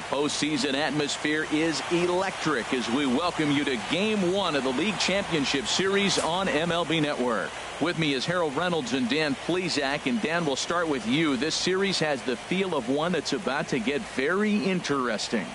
postseason atmosphere is electric as we welcome you to Game 1 of the League Championship Series on MLB Network. With me is Harold Reynolds and Dan Plesac. And Dan, we'll start with you. This series has the feel of one that's about to get very interesting.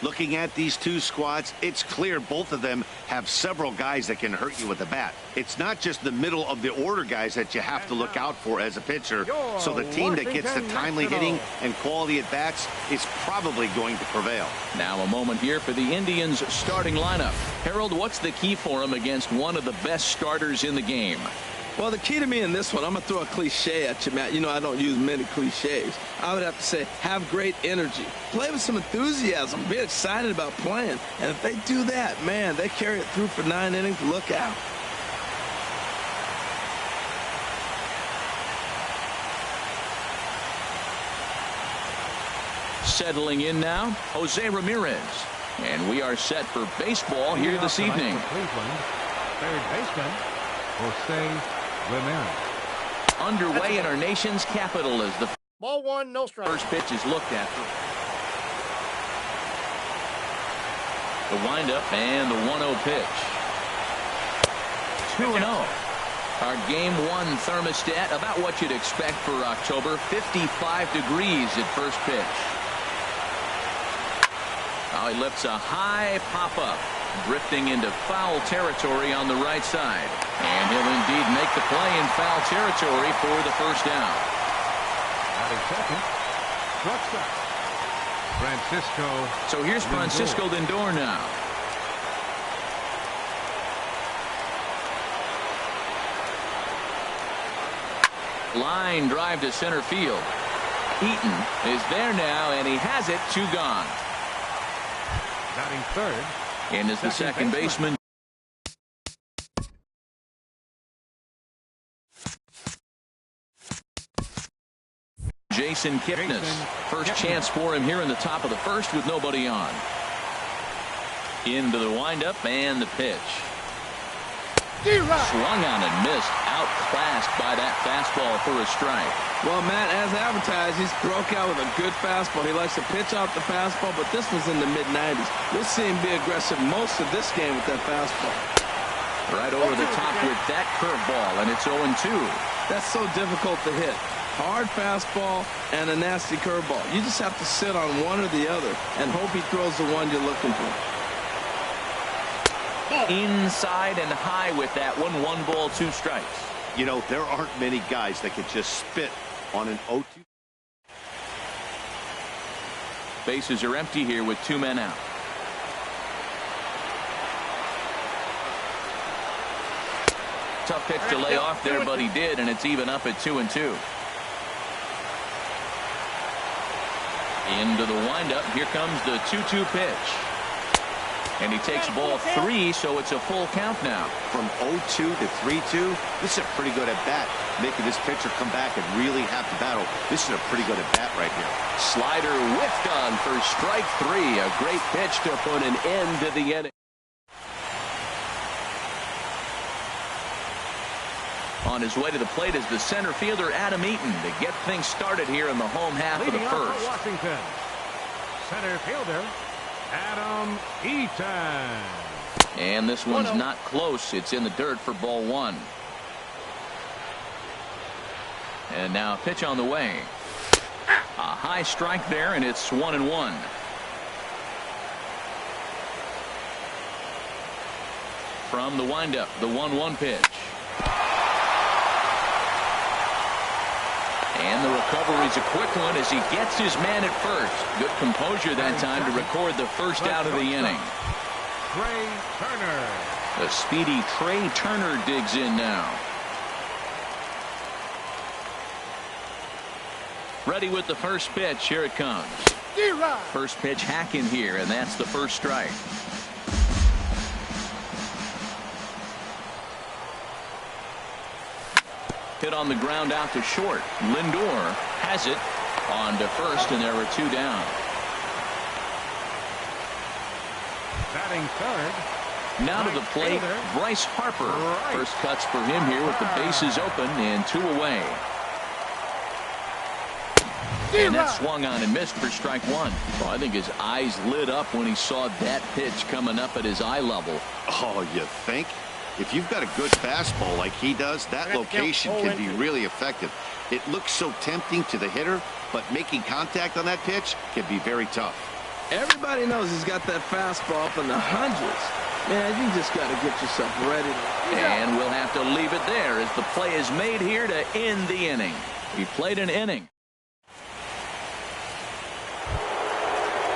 Looking at these two squads, it's clear both of them have several guys that can hurt you with the bat. It's not just the middle of the order guys that you have to look out for as a pitcher. So the team that gets the timely hitting and quality at bats is probably going to prevail. Now a moment here for the Indians starting lineup. Harold, what's the key for them against one of the best starters in the game? Well, the key to me in this one, I'm going to throw a cliche at you, Matt. You know I don't use many cliches. I would have to say, have great energy. Play with some enthusiasm. Be excited about playing. And if they do that, man, they carry it through for 9 innings. Look out. Settling in now, Jose Ramirez. And we are set for baseball here this evening. Cleveland, third baseman, Jose Ramirez. Underway in our nation's capital as the ball one, no strike. First pitch is looked at. The windup and the 1-0 pitch. 2-0. Our Game 1 thermostat about what you'd expect for October. 55 degrees at first pitch. Now he lifts a high pop-up, drifting into foul territory on the right side. And he'll indeed make the play in foul territory for the first down. Batting second, shortstop, Francisco. So here's Francisco Lindor now. Line drive to center field. Eaton is there now, and he has it. 2 gone. Batting third. And is the second baseman. Jason Kipnis. First chance for him here in the top of the first with nobody on. Into the windup and the pitch. Swung on and missed. Outclassed by that fastball for a strike. Well, Matt, as advertised, he's broke out with a good fastball. He likes to pitch out the fastball, but this was in the mid-90s. You'll see him be aggressive most of this game with that fastball. Right over the top with that curveball, and it's 0-2. That's so difficult to hit. Hard fastball and a nasty curveball. You just have to sit on one or the other and hope he throws the one you're looking for. Inside and high with that one. 1 ball, 2 strikes. You know, there aren't many guys that can just spit on an 0-2. Bases are empty here with 2 men out. Tough pitch to lay off there, but he did, and it's even up at 2-2. Into the windup. Here comes the 2-2 pitch. And he takes ball 3, so it's a full count now. From 0-2 to 3-2, this is a pretty good at bat. Making this pitcher come back and really have to battle. This is a pretty good at bat right here. Slider whiffed on for strike 3. A great pitch to put an end to the inning. On his way to the plate is the center fielder Adam Eaton to get things started here in the home half of the first. Washington, center fielder Adam Eaton. And this one's not close. It's in the dirt for ball 1. And now a pitch on the way. A high strike there, and it's 1-1. From the windup, the 1-1 pitch. And the recovery's a quick one as he gets his man at first. Good composure that time to record the first out of the inning. Trey Turner. The speedy Trey Turner digs in now. Ready with the first pitch. Here it comes. First pitch hacking here, and that's the first strike. Hit on the ground out to short. Lindor has it on to first, and there are 2 down. Batting third. Now to the plate, Bryce Harper. First cuts for him here with the bases open and 2 away. And that swung on and missed for strike one. Well, I think his eyes lit up when he saw that pitch coming up at his eye level. Oh, you think? If you've got a good fastball like he does, that location can be really effective. It looks so tempting to the hitter, but making contact on that pitch can be very tough. Everybody knows he's got that fastball up in the hundreds. Man, you just got to get yourself ready. And we'll have to leave it there as the play is made here to end the inning. He played an inning.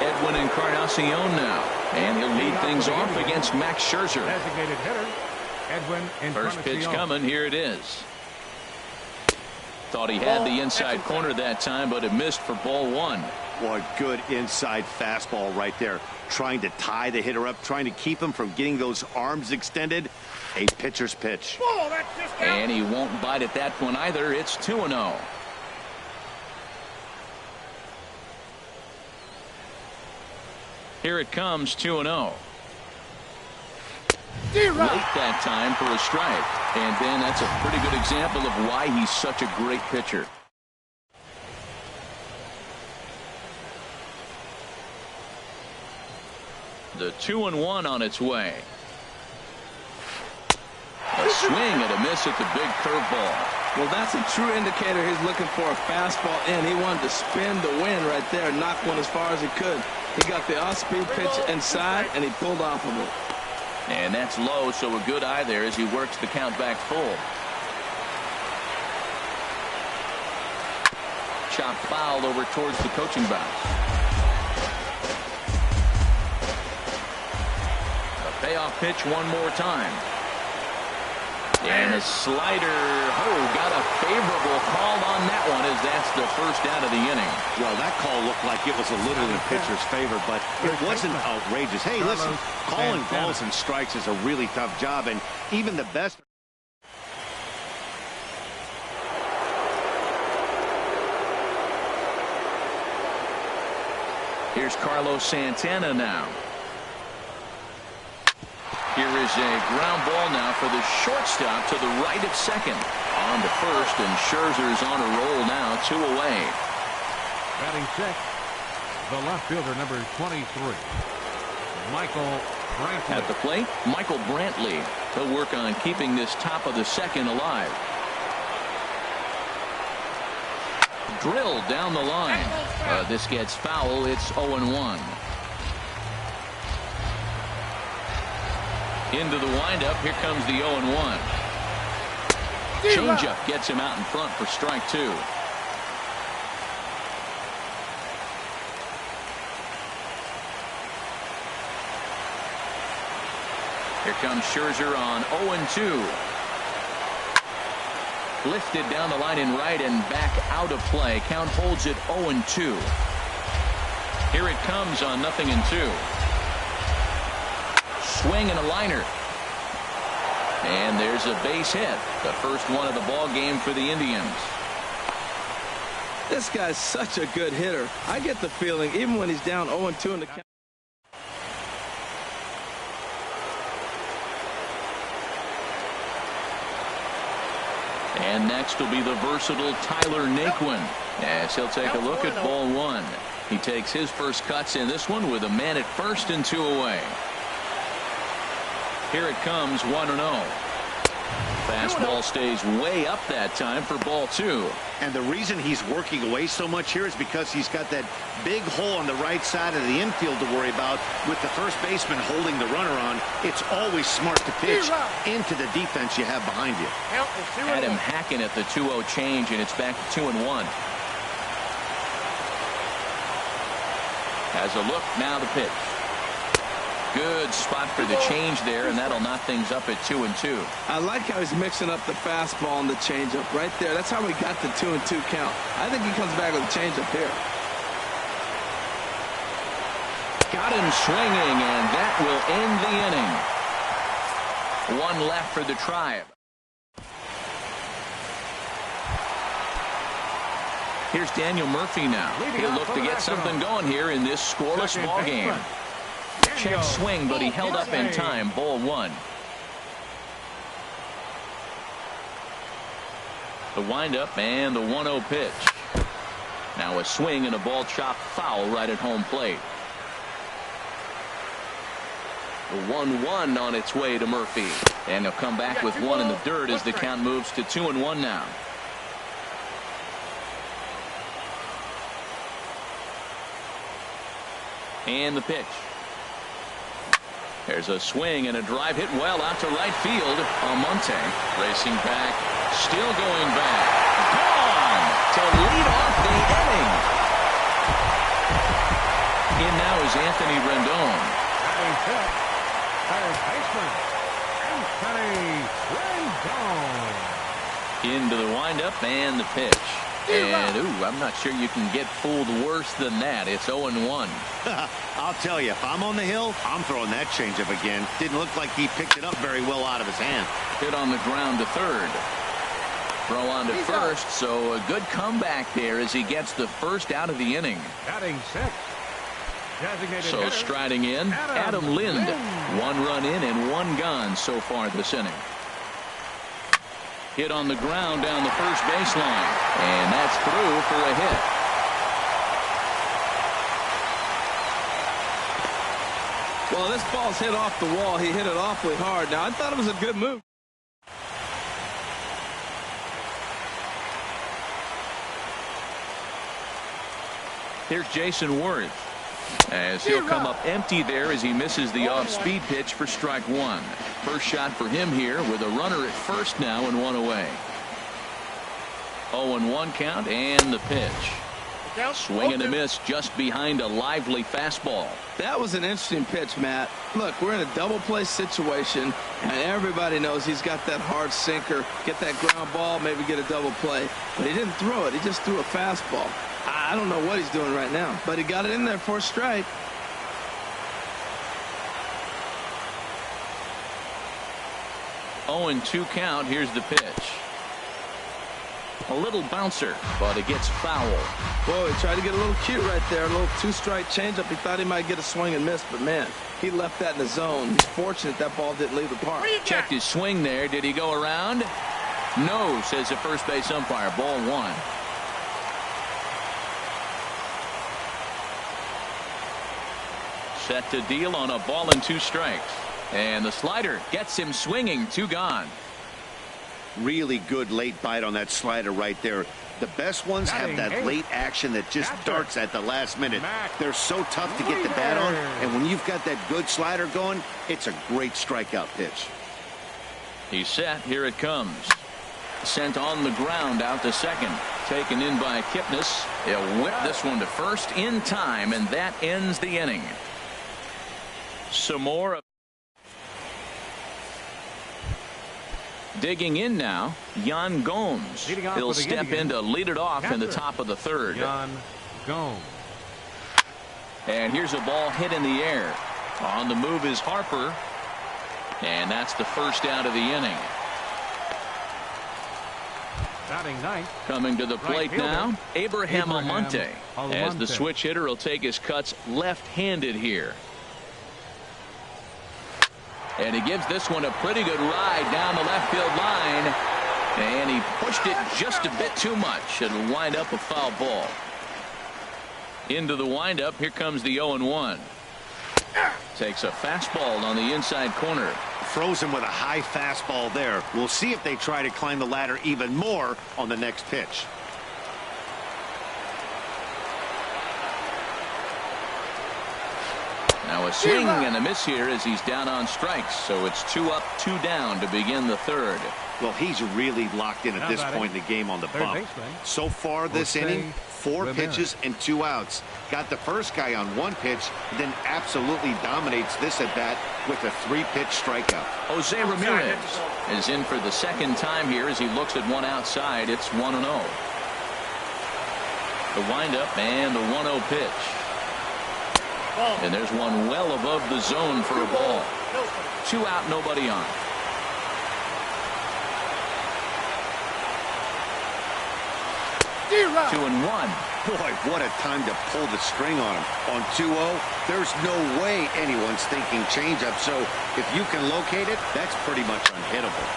Edwin Encarnacion now, and he'll lead things off against Max Scherzer. Designated hitter, Edwin Encarnacion. First pitch coming. Here it is. Thought he had the inside corner that time, but it missed for ball one. What good inside fastball right there. Trying to tie the hitter up, trying to keep him from getting those arms extended. A pitcher's pitch. And he won't bite at that one either. It's 2-0. Here it comes, 2-0. Late that time for a strike. And then that's a pretty good example of why he's such a great pitcher. The 2-1 on its way. A swing and a miss at the big curveball. Well, that's a true indicator he's looking for a fastball in. He wanted to spin the wind right there, knock one as far as he could. He got the off-speed pitch inside, and he pulled off of it. And that's low, so a good eye there as he works the count back full. Chop foul over towards the coaching box. A payoff pitch one more time. And a slider. Oh, got a favorable call on that one as that's the first out of the inning. Well, that call looked like it was a little in the pitcher's favor, but it wasn't outrageous. Hey, listen, calling balls and strikes is a really tough job, and even the best. Here's Carlos Santana now. Here is a ground ball now for the shortstop to the right of second. On to first, and Scherzer's on a roll now, 2 away. Batting sixth, the left fielder, number 23, Michael Brantley. At the plate, Michael Brantley. He'll work on keeping this top of the second alive. Drilled down the line. This gets foul. It's 0-1. Into the windup. Here comes the 0-1. Changeup gets him out in front for strike two. Here comes Scherzer on 0-2. Lifted down the line in right and back out of play. Count holds it 0-2. Here it comes on 0-2. Swing and a liner. And there's a base hit. The first one of the ball game for the Indians. This guy's such a good hitter. I get the feeling even when he's down 0-2 in the count. And next will be the versatile Tyler Naquin as he'll take a look at ball one. He takes his first cuts in this one with a man at first and 2 away. Here it comes, 1-0. Fastball stays way up that time for ball two. And the reason he's working away so much here is because he's got that big hole on the right side of the infield to worry about. With the first baseman holding the runner on, it's always smart to pitch into the defense you have behind you. Had him hacking at the 2-0 change, and it's back to 2-1. Has a look, now the pitch. Good spot for the change there, and that'll knock things up at 2-2. I like how he's mixing up the fastball and the changeup right there. That's how we got the 2-2 count. I think he comes back with a changeup here. Got him swinging, and that will end the inning. One left for the Tribe. Here's Daniel Murphy now. He'll look to get something going here in this scoreless ball game. Check swing, but he held up in time. Ball one. The windup and the 1-0 pitch. Now a swing and a ball chopped foul right at home plate. The 1-1 on its way to Murphy. And he'll come back with one in the dirt as the count moves to 2-1 now. And the pitch. There's a swing and a drive hit well out to right field. Almonte racing back, still going back. Gone to lead off the inning. In now is Anthony Rendon. Batting fifth, third baseman, Anthony Rendon. Into the windup and the pitch. And, ooh, I'm not sure you can get fooled worse than that. It's 0-1. I'll tell you, if I'm on the hill, I'm throwing that changeup again. Didn't look like he picked it up very well out of his hand. Hit on the ground to third. Throw on to first, so a good comeback there as he gets the first out of the inning. Batting sixth, designated So hitter, striding in, Adam Lind. 1 run in and 1 gone so far this inning. Hit on the ground down the first baseline. And that's through for a hit. Well, this ball's hit off the wall. He hit it awfully hard. Now, I thought it was a good move. Here's Jason Worth as he'll come up empty there as he misses the off-speed pitch for strike 1. First shot for him here with a runner at first now and 1 away. 0-1 count and the pitch. Swing and a miss just behind a lively fastball. That was an interesting pitch, Matt. Look, we're in a double play situation, and everybody knows he's got that hard sinker. Get that ground ball, maybe get a double play. But he didn't throw it. He just threw a fastball. I don't know what he's doing right now, but he got it in there for a strike. Oh, 0-2 count. Here's the pitch. A little bouncer, but it gets foul. Boy, he tried to get a little cute right there. A little 2-strike changeup. He thought he might get a swing and miss, but man, he left that in the zone. He's fortunate that ball didn't leave the park. Checked his swing there. Did he go around? No, says the first base umpire. Ball 1. Set to deal on a ball and 2 strikes. And the slider gets him swinging. 2 gone. Really good late bite on that slider right there. The best ones have that late action that just darts at the last minute. They're so tough to get the bat on, and when you've got that good slider going, it's a great strikeout pitch. He's set. Here it comes. Sent on the ground out to second. Taken in by Kipnis. He'll whip this one to first in time, and that ends the inning. Some more. Digging in now, Yan Gomes. He'll step in to lead it off in the top of the third. Yan Gomes. And here's a ball hit in the air. On the move is Harper. And that's the first out of the inning. Batting ninth. Coming to the plate now, Abraham Almonte. As the Almonte. switch hitter will take his cuts left-handed here. And he gives this one a pretty good ride down the left field line. And he pushed it just a bit too much. It'll wind up a foul ball. Into the windup. Here comes the 0-1. Takes a fastball on the inside corner. Frozen with a high fastball there. We'll see if they try to climb the ladder even more on the next pitch. Now a swing and a miss here as he's down on strikes. So it's 2 up, 2 down to begin the third. Well, he's really locked in at this point in the game on the bump. So far this inning, 4 pitches and 2 outs. Got the first guy on 1 pitch, then absolutely dominates this at bat with a 3-pitch strikeout. Jose Ramirez is in for the second time here as he looks at one outside. It's 1-0. The windup and the 1-0 pitch. And there's one well above the zone for a ball. 2 out, nobody on. Two and 1. Boy, what a time to pull the string on him. On 2-0, there's no way anyone's thinking changeup. So if you can locate it, that's pretty much unhittable.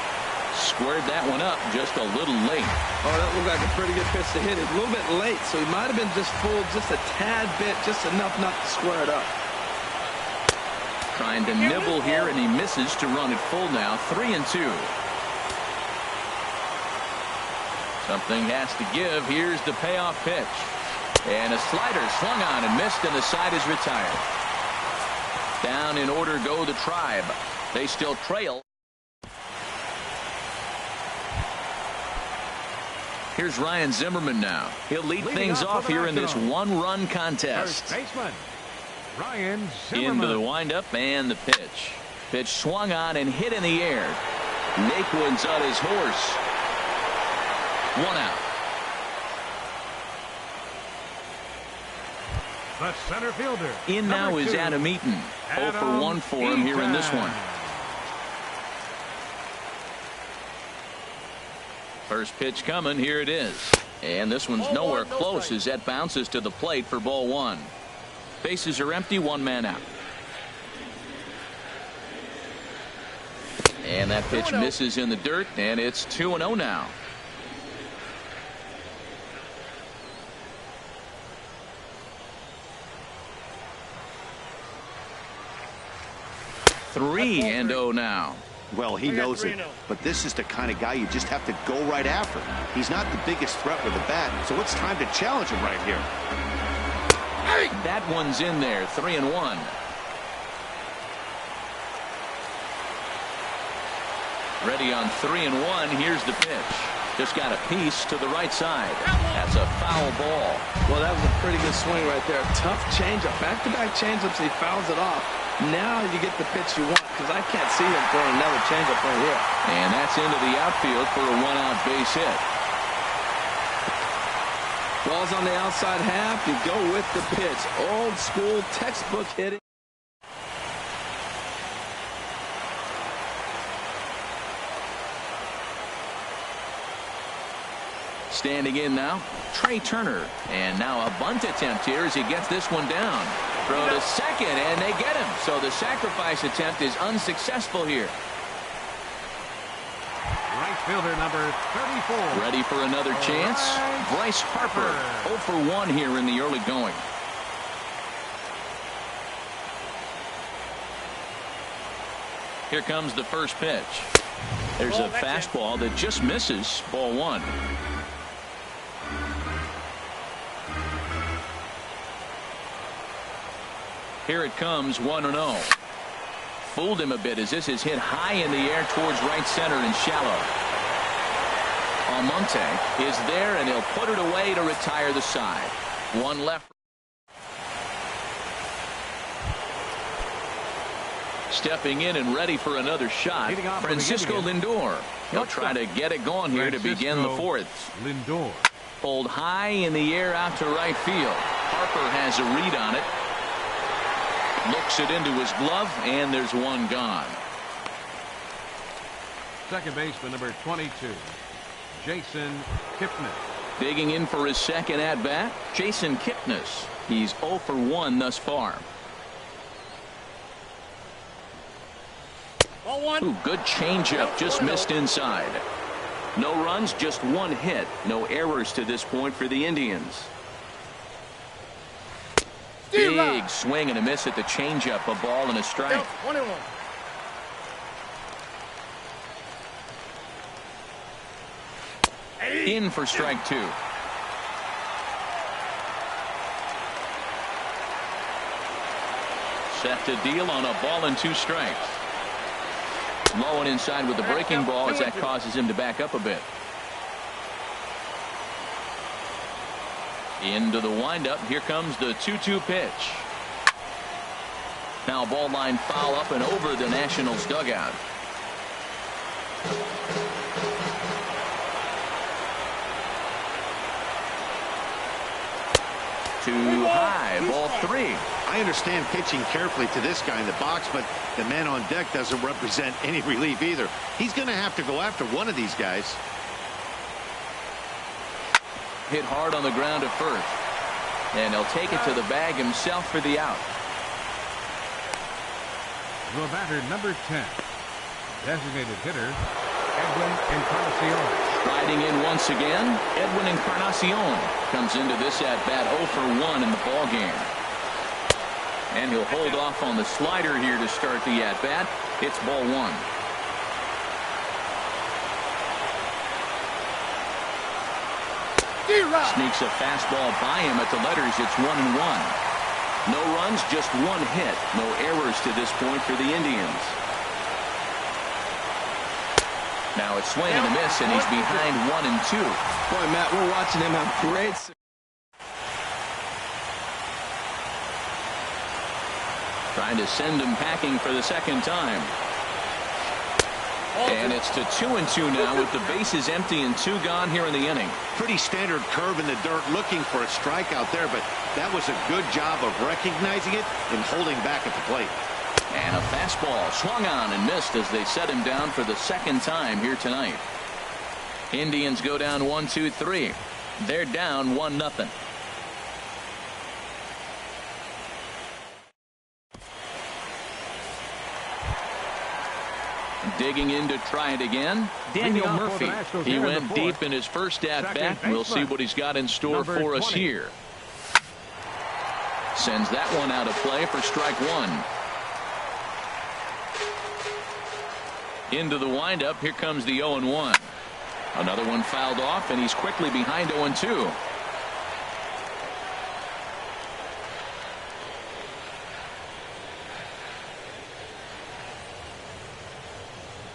Squared that one up just a little late. Oh, that looked like a pretty good pitch to hit it. A little bit late, so he might have been just fooled just a tad bit, just enough not to square it up. Trying to nibble here, and he misses to run it full now. 3-2. Something has to give. Here's the payoff pitch. And a slider swung on and missed, and the side is retired. Down in order go the Tribe. They still trail. Here's Ryan Zimmerman now. He'll lead things off here in this one-run contest. First baseman, Ryan Zimmerman. Into the windup and the pitch. Pitch swung on and hit in the air. Naquin's on his horse. 1 out. The center fielder. In now is Adam Eaton. 0 for 1 for him here in this one. First pitch coming. Here it is. And this one's nowhere close as that bounces to the plate for ball 1. Bases are empty. 1 man out. And that pitch misses in the dirt, and it's 2-0 now. Three and 0 now. Well, he knows it, but this is the kind of guy you just have to go right after. He's not the biggest threat with a bat, so it's time to challenge him right here. That one's in there. 3-1. Ready on 3-1. Here's the pitch. Just got a piece to the right side. That's a foul ball. Well, that was a pretty good swing right there. Tough changeup. Back-to-back changeups. He fouls it off. Now you get the pitch you want, because I can't see him throwing another changeup right here. And that's into the outfield for a 1-out base hit. Ball's on the outside half. You go with the pitch. Old school textbook hitting. Standing in now, Trey Turner. And now a bunt attempt here as he gets this one down. Throw to second, and they get him. So the sacrifice attempt is unsuccessful here. Right fielder number 34. Ready for another chance? Bryce Harper. 0 for 1 here in the early going. Here comes the first pitch. There's a fastball that just misses. Ball 1. Here it comes. 1-0. Fooled him a bit as this is hit high in the air towards right center and shallow. Almonte is there, and he'll put it away to retire the side. 1 left. Stepping in and ready for another shot, Francisco Lindor. He'll try to get it going here to begin the 4th. Lindor. Pulled high in the air out to right field. Harper has a read on it. Looks it into his glove, and there's 1 gone. Second baseman number 22, Jason Kipnis. Digging in for his second at-bat, Jason Kipnis. He's 0 for 1 thus far. Ooh, good changeup, just missed inside. No runs, just 1 hit. No errors to this point for the Indians. Big swing and a miss at the changeup. A ball and a strike. 1-1. In for strike 2. Set to deal on a ball and 2 strikes. Low and inside with the breaking ball as that causes him to back up a bit. Into the windup. Here comes the 2-2 pitch. Now ball line foul up and over the Nationals dugout. Too high. Ball 3. I understand pitching carefully to this guy in the box, but the man on deck doesn't represent any relief either. He's going to have to go after one of these guys. Hit hard on the ground at first. And he'll take it to the bag himself for the out. The batter number 10, designated hitter Edwin Encarnacion. Riding in once again, Edwin Encarnacion comes into this at-bat 0 for 1 in the ball game. And he'll hold off on the slider here to start the at-bat. It's ball 1. Sneaks a fastball by him at the letters. It's 1-1. No runs, just 1 hit. No errors to this point for the Indians. Now it's swing and a miss, and he's behind 1-2. Boy, Matt, we're watching him have great. Trying to send him packing for the second time. And it's to 2-2 now with the bases empty and 2 gone here in the inning. Pretty standard curve in the dirt, looking for a strike out there, but that was a good job of recognizing it and holding back at the plate. And a fastball swung on and missed as they set him down for the second time here tonight. Indians go down 1-2-3. They're down 1-0. Digging in to try it again, Daniel Murphy. He went deep in his first at-bat. We'll see what he's got in store for us here. Sends that one out of play for strike 1. Into the windup. Here comes the 0-1. Another one fouled off, and he's quickly behind 0-2.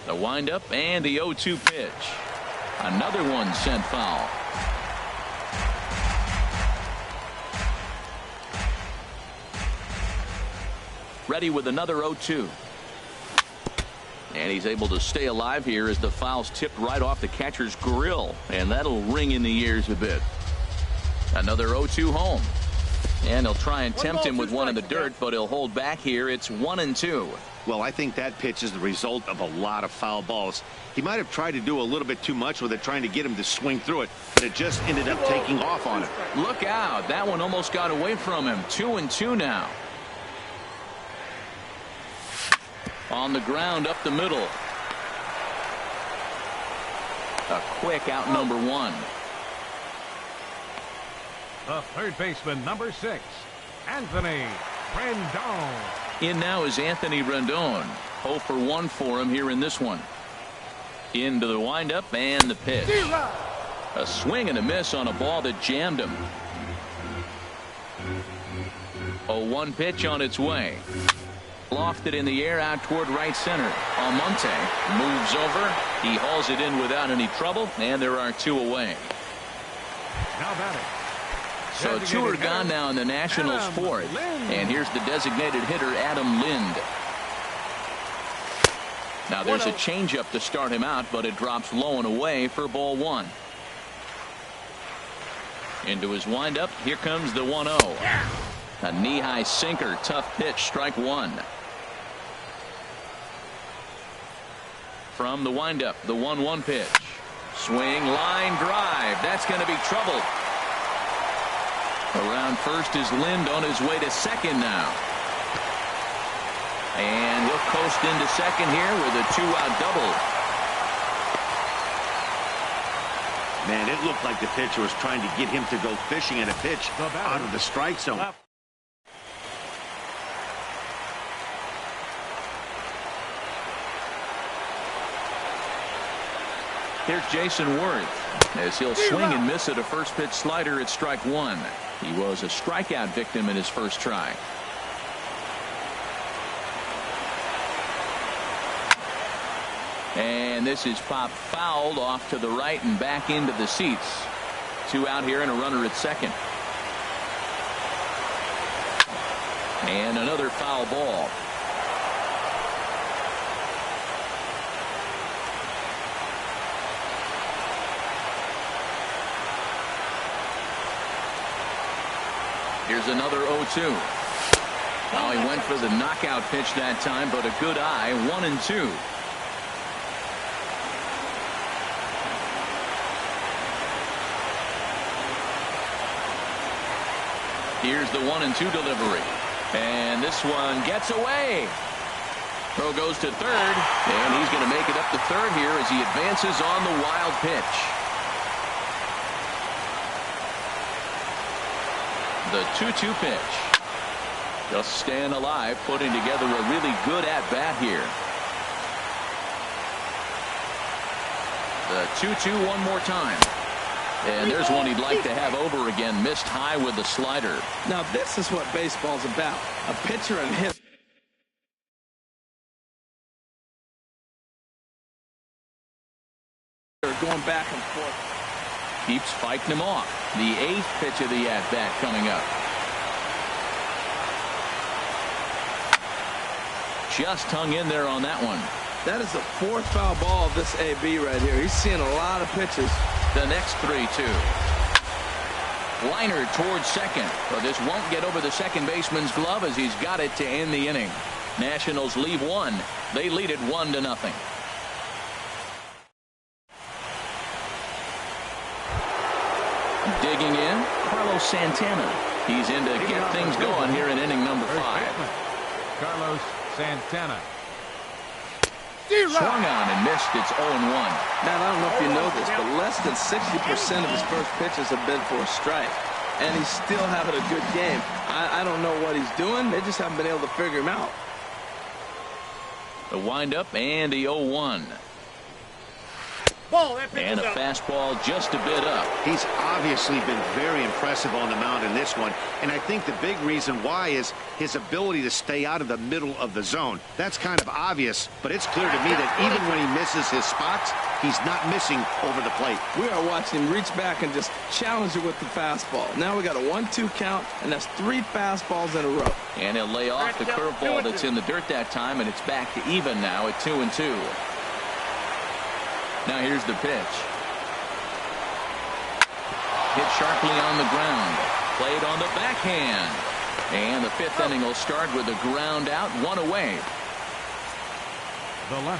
The windup and the 0-2 pitch. Another one sent foul. Ready with another 0-2. And he's able to stay alive here as the foul's tipped right off the catcher's grill, and that'll ring in the ears a bit. Another 0-2 home. And he'll try and tempt him with one in the dirt, but he'll hold back here. It's 1-2. Well, I think that pitch is the result of a lot of foul balls. He might have tried to do a little bit too much with it, trying to get him to swing through it, but it just ended up taking off on him. Look out. That one almost got away from him. 2-2 now. On the ground up the middle. A quick out number 1. The third baseman, number 6, Anthony Rendon. In now is Anthony Rendon. 0 for 1 for him here in this one. Into the windup and the pitch. A swing and a miss on a ball that jammed him. 0-1 pitch on its way. Lofted in the air out toward right center. Almonte moves over. He hauls it in without any trouble, and there are 2 away. Now batting. So 2 are gone now in the Nationals' 4th. And here's the designated hitter, Adam Lind. Now there's a changeup to start him out, but it drops low and away for ball 1. Into his windup. Here comes the 1-0. A knee-high sinker. Tough pitch. Strike 1. From the windup, the 1-1 pitch. Swing, line drive. That's going to be trouble. Around first is Lind on his way to second now. And he'll coast into second here with a 2-out double. Man, it looked like the pitcher was trying to get him to go fishing at a pitch out of the strike zone. Here's Jason Worth as he'll swing and miss at a first pitch slider at strike 1. He was a strikeout victim in his first try. And this is popped fouled off to the right and back into the seats. 2 out here and a runner at second. And another foul ball. Here's another 0-2. Now he went for the knockout pitch that time, but a good eye. 1-2. Here's the 1-2 delivery. And this one gets away. Throw goes to third, and he's going to make it up to third here as he advances on the wild pitch. The 2-2 pitch. Just staying alive, putting together a really good at-bat here. The 2-2 one more time. And there's one he'd like to have over again. Missed high with the slider. Now this is what baseball's about. A pitcher and hit. Going back and forth. Keeps fighting him off. The 8th pitch of the at-bat coming up. Just hung in there on that one. That is the 4th foul ball of this AB right here. He's seeing a lot of pitches. The next 3-2. Liner towards second, but this won't get over the second baseman's glove as he's got it to end the inning. Nationals leave one. They lead it 1-0. Digging in, Carlos Santana. He's in to get things going here in inning number 5. Carlos Santana. Swung on and missed. It's 0-1. Now, I don't know if you know this, but less than 60% of his first pitches have been for a strike. And he's still having a good game. I don't know what he's doing. They just haven't been able to figure him out. The windup and the 0-1. And a fastball just a bit up. He's obviously been very impressive on the mound in this one, and I think the big reason why is his ability to stay out of the middle of the zone. That's kind of obvious, but it's clear to me that even when he misses his spots, he's not missing over the plate. We are watching him reach back and just challenge it with the fastball. Now we got a 1-2 count, and that's 3 fastballs in a row. And he'll lay off the curveball that's in the dirt that time, and it's back to even now at 2-2. Now here's the pitch. Hit sharply on the ground. Played on the backhand. And the 5th inning will start with a ground out, 1 away.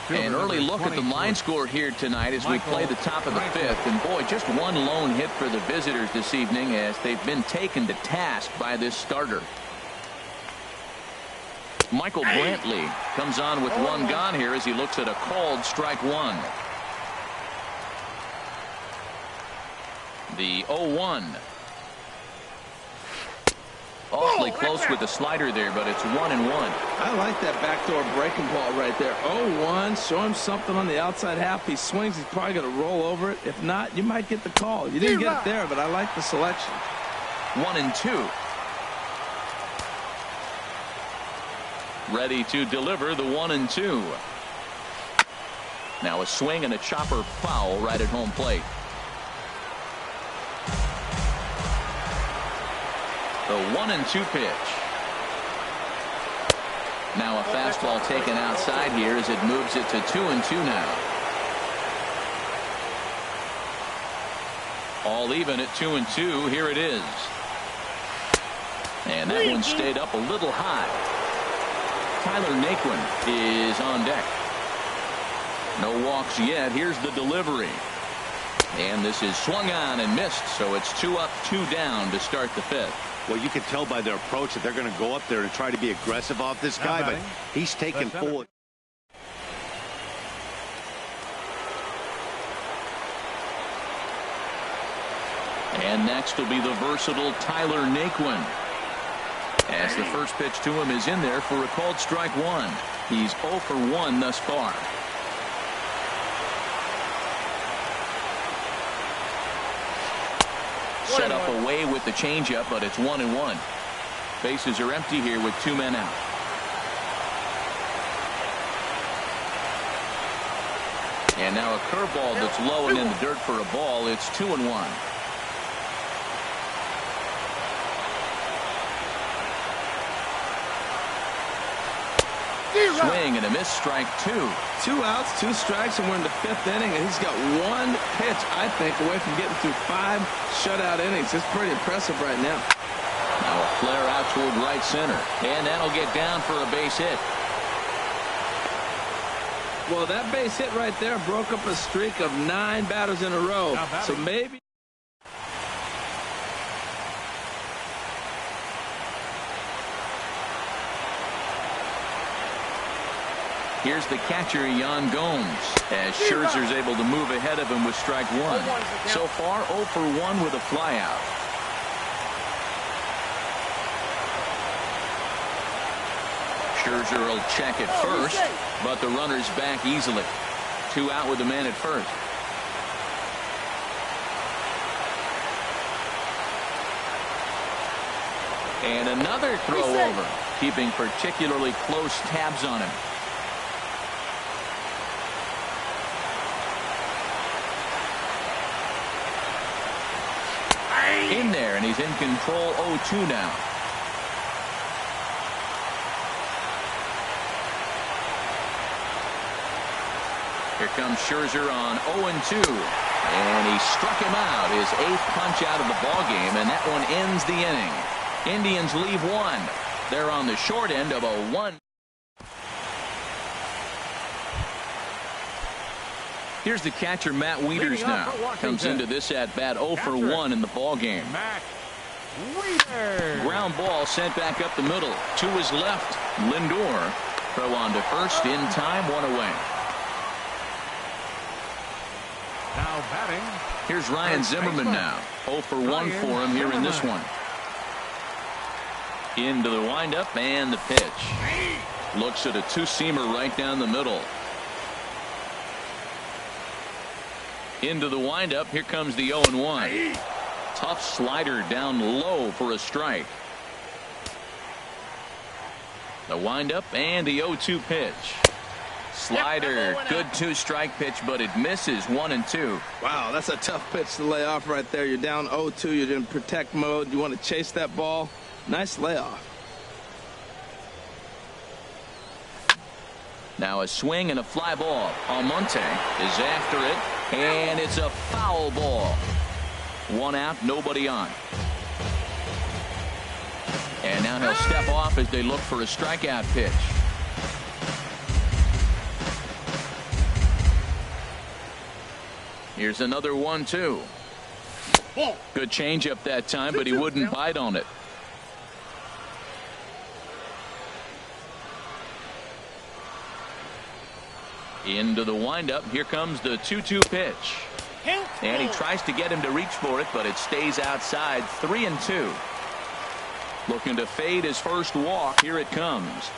An early look at the line score here tonight as we play the top of the 5th. And boy, just one lone hit for the visitors this evening as they've been taken to task by this starter. Michael Brantley comes on with one gone here as he looks at a called strike 1. The 0-1. Awfully close with the slider there, but it's 1-1. I like that backdoor breaking ball right there. 0-1. Show him something on the outside half. He swings, he's probably going to roll over it. If not, you might get the call. You didn't get it there, but I like the selection. 1-2. Ready to deliver the 1-2. Now a swing and a chopper foul right at home plate. The 1-2 pitch. Now a fastball taken outside here as it moves it to 2-2 now. All even at 2-2. Here it is. And that one stayed up a little high. Tyler Naquin is on deck. No walks yet. Here's the delivery. And this is swung on and missed, so it's 2 up, 2 down to start the 5th. Well, you can tell by their approach that they're going to go up there and try to be aggressive off this guy, but he's taken forward. And next will be the versatile Tyler Naquin. As the first pitch to him is in there for a called strike 1. He's 0 for 1 thus far. Set up away with the changeup, but it's 1-1. Bases are empty here with 2 men out. And now a curveball that's low and in the dirt for a ball. It's 2-1. Swing and a miss, strike 2. 2 outs, 2 strikes, and we're in the 5th inning, and he's got 1 pitch, I think, away from getting through 5 shutout innings. It's pretty impressive right now. Now a flare out toward right center, and that'll get down for a base hit. Well, that base hit right there broke up a streak of 9 batters in a row, so maybe. Here's the catcher, Yan Gomes, as Scherzer's able to move ahead of him with strike one. So far, 0 for 1 with a flyout. Scherzer will check at first, but the runner's back easily. 2 out with the man at first. And another throw over, keeping particularly close tabs on him. In there, and he's in control. 0-2 now. Here comes Scherzer on 0-2. And he struck him out, his 8th punch out of the ballgame, and that one ends the inning. Indians leave 1. They're on the short end of a 1. Here's the catcher, Matt Wieters now. Comes into this at bat 0 for 1 in the ballgame. Ground ball sent back up the middle. To his left, Lindor. Throw on to first in time, 1 away. Now batting. Here's Ryan Zimmerman now. 0 for 1 for him here in this one. Into the windup and the pitch. Looks at a two-seamer right down the middle. Into the windup. Here comes the 0-1. Tough slider down low for a strike. The windup and the 0-2 pitch. Slider, good 2-strike pitch, but it misses. 1-2. Wow, that's a tough pitch to lay off right there. You're down 0-2. You're in protect mode. You want to chase that ball. Nice layoff. Now a swing and a fly ball. Almonte is after it, and it's a foul ball. 1 out, nobody on. And now he'll step off as they look for a strikeout pitch. Here's another 1-2. Good changeup that time, but he wouldn't bite on it. Into the windup. Here comes the 2-2 pitch. And he tries to get him to reach for it, but it stays outside. 3-2. Looking to fade his first walk. Here it comes.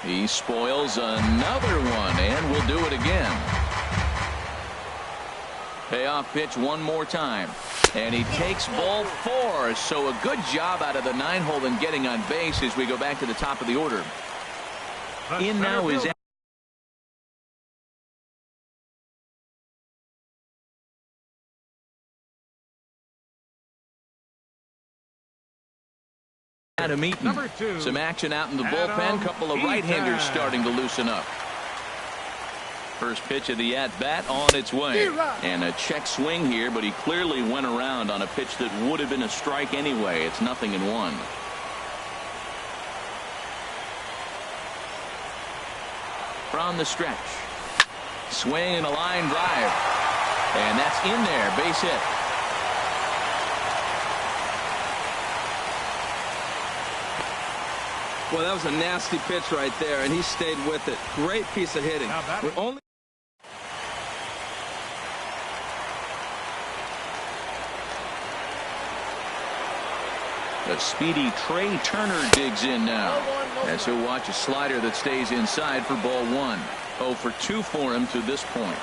He spoils another one, and will do it again. Payoff pitch one more time. And he takes ball 4. So a good job out of the 9-hole in getting on base as we go back to the top of the order. In now is Adam Eaton. Some action out in the bullpen. Couple of right-handers starting to loosen up. First pitch of the at-bat on its way. And a check swing here, but he clearly went around on a pitch that would have been a strike anyway. It's 0-1. From the stretch. Swing and a line drive. And that's in there. Base hit. Well, that was a nasty pitch right there, and he stayed with it. Great piece of hitting. We're only the speedy Trey Turner digs in now, as he'll watch a slider that stays inside for ball 1. 0 for 2 for him to this point.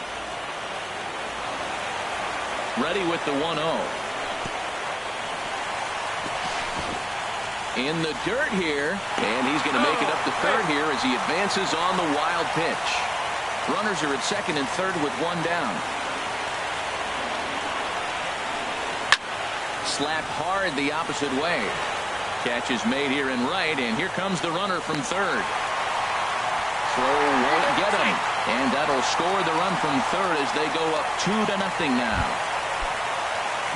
Ready with the 1-0. In the dirt here, and he's going to make it up to third here as he advances on the wild pitch. Runners are at second and third with 1 down. Slapped hard the opposite way. Catch is made here in right, and here comes the runner from third. Throw won't get him, and that'll score the run from third as they go up 2-0 now.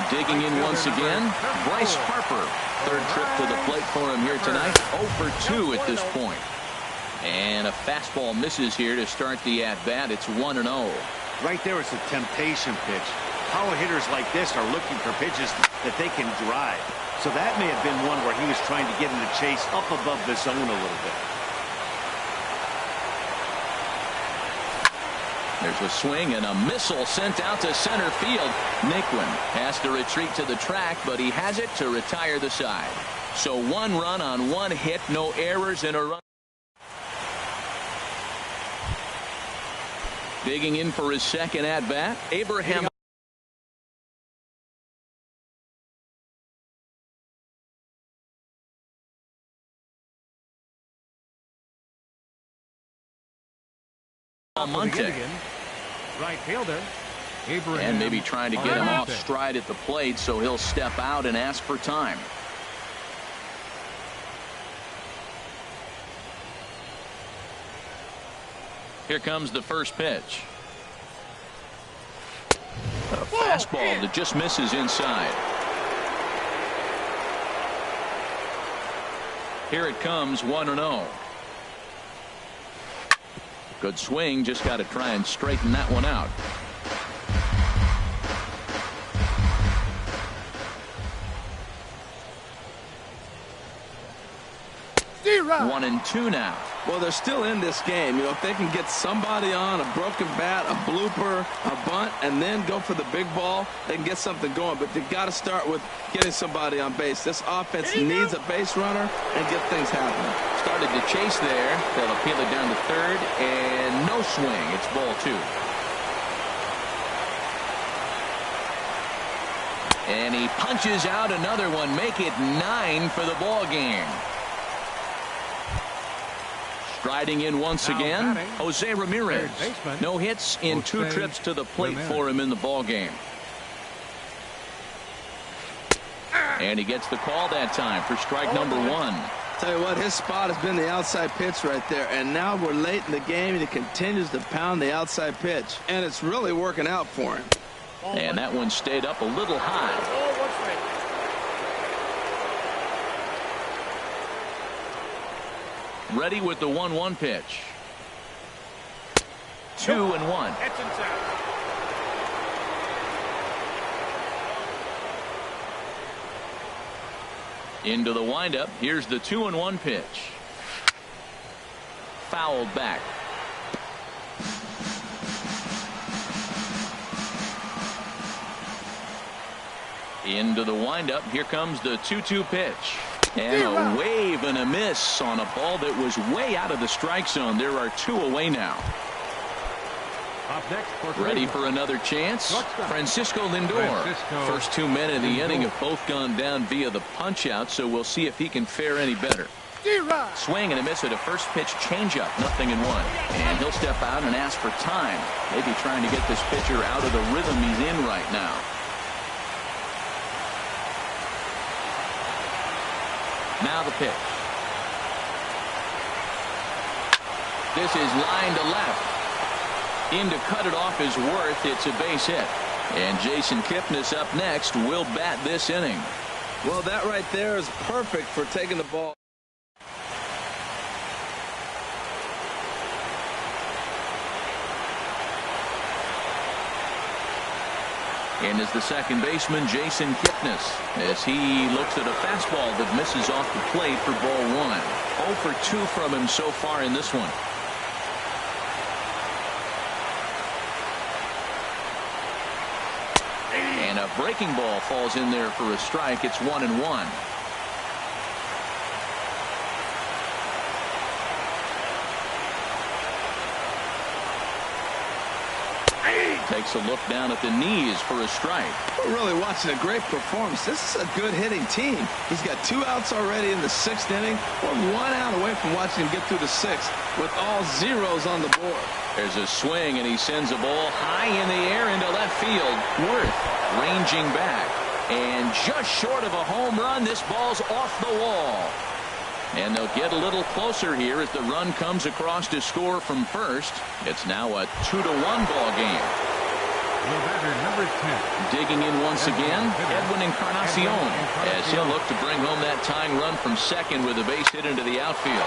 Digging in once again, Bryce Harper. Third trip to the plate for him here tonight. 0 for 2 at this point. And a fastball misses here to start the at-bat. It's 1-0. Right there, it's a temptation pitch. Power hitters like this are looking for pitches that they can drive. So that may have been one where he was trying to get him to chase up above the zone a little bit. There's a swing and a missile sent out to center field. Naquin has to retreat to the track, but he has it to retire the side. So 1 run on 1 hit, no errors in a run. Digging in for his second at bat, Abraham. Right fielder, Abraham, and maybe trying to get him off stride at the plate, so he'll step out and ask for time. Here comes the first pitch. A fastball that just misses inside. Here it comes, 1-0. Good swing, just got to try and straighten that one out. Zero. 1-2 now. Well, they're still in this game. You know, if they can get somebody on, a broken bat, a blooper, a bunt, and then go for the big ball, they can get something going. But they got to start with getting somebody on base. This offense needs a base runner and get things happening. Started to chase there. They'll appeal it down to third, and no swing. It's ball 2. And he punches out another one. Make it 9 for the ball game. Striding in once again, Jose Ramirez. No hits in 2 trips to the plate for him in the ball game. And he gets the call that time for strike number 1. Tell you what, his spot has been the outside pitch right there, and now we're late in the game and he continues to pound the outside pitch, and it's really working out for him. And that one stayed up a little high. Ready with the 1-1 pitch. 2-1. Into the windup. Here's the 2-1 pitch. Fouled back. Into the windup. Here comes the 2-2 pitch. And a wave and a miss on a ball that was way out of the strike zone. There are 2 away now. Up next, ready for another chance. Francisco Lindor. First 2 men in the inning have both gone down via the punch out, so we'll see if he can fare any better. Swing and a miss at a first pitch changeup. 0-1. And he'll step out and ask for time. Maybe trying to get this pitcher out of the rhythm he's in right now. Now the pitch. This is line to left. In to cut it off is Worth. It's a base hit. And Jason Kipnis up next will bat this inning. Well, that right there is perfect for taking the ball. And is the second baseman, Jason Kipnis, as he looks at a fastball that misses off the plate for ball 1. 0 for 2 from him so far in this one. And a breaking ball falls in there for a strike. It's 1-1. Takes a look down at the knees for a strike. We're really watching a great performance. This is a good hitting team. He's got 2 outs already in the 6th inning. We're 1 out away from watching him get through the 6th with all zeros on the board. There's a swing, and he sends a ball high in the air into left field. Worth ranging back. And just short of a home run, this ball's off the wall. And they'll get a little closer here as the run comes across to score from first. It's now a 2-1 ball game. Number 10. Digging in once again, Edwin Encarnacion, as he'll look to bring home that tying run from second with a base hit into the outfield.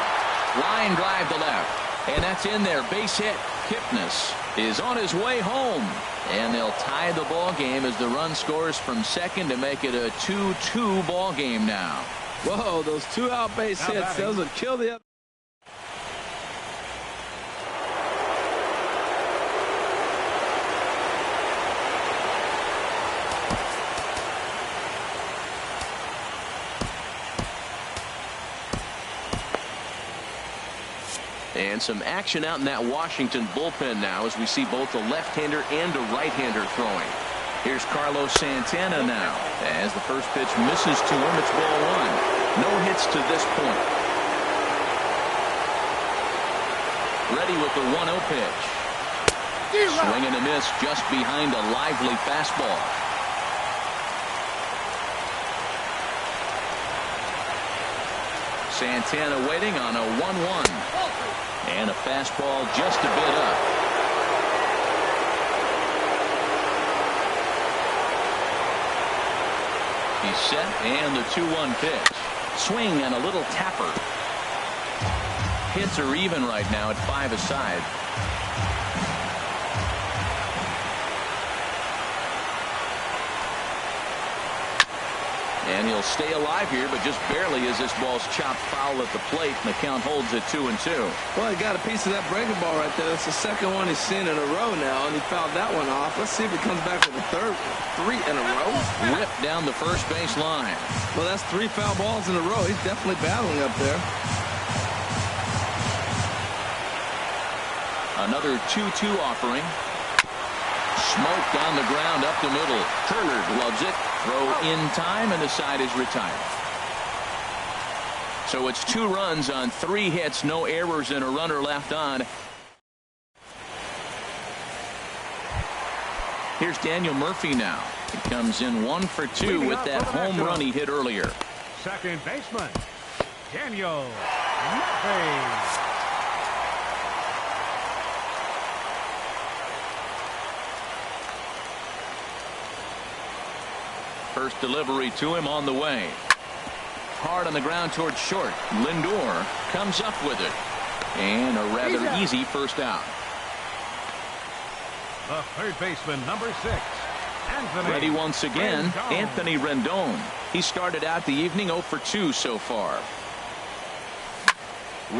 Line drive to left, and that's in there. Base hit. Kipnis is on his way home, and they'll tie the ball game as the run scores from second to make it a 2-2 ball game now. Whoa, those 2 out base hits, those will kill the other. 1 And some action out in that Washington bullpen now as we see both a left-hander and a right-hander throwing. Here's Carlos Santana now as the first pitch misses to him. It's ball one. No hits to this point. Ready with the 1-0 pitch. Swing and a miss just behind a lively fastball. Santana waiting on a 1-1. And a fastball just a bit up. He's set, and the 2-1 pitch. Swing and a little tapper. Hits are even right now at 5 aside. And he'll stay alive here, but just barely as this ball's chopped foul at the plate, and the count holds at 2-2. Well, he got a piece of that breaking ball right there. That's the second one he's seen in a row now, and he fouled that one off. Let's see if he comes back with a third, 3 in a row. Ripped down the first base line. Well, that's 3 foul balls in a row. He's definitely battling up there. Another 2-2 offering. Smoked on the ground up the middle. Turner loves it. Throw in time, and the side is retired. So it's 2 runs on 3 hits, no errors, and a runner left on. Here's Daniel Murphy now. He comes in 1 for 2 with that home run he hit earlier. Second baseman, Daniel Murphy. First delivery to him on the way. Hard on the ground towards short. Lindor comes up with it. And a rather easy first out. The third baseman, number 6, Anthony. Ready once again, Rendon. Anthony Rendon. He started out the evening 0 for 2 so far.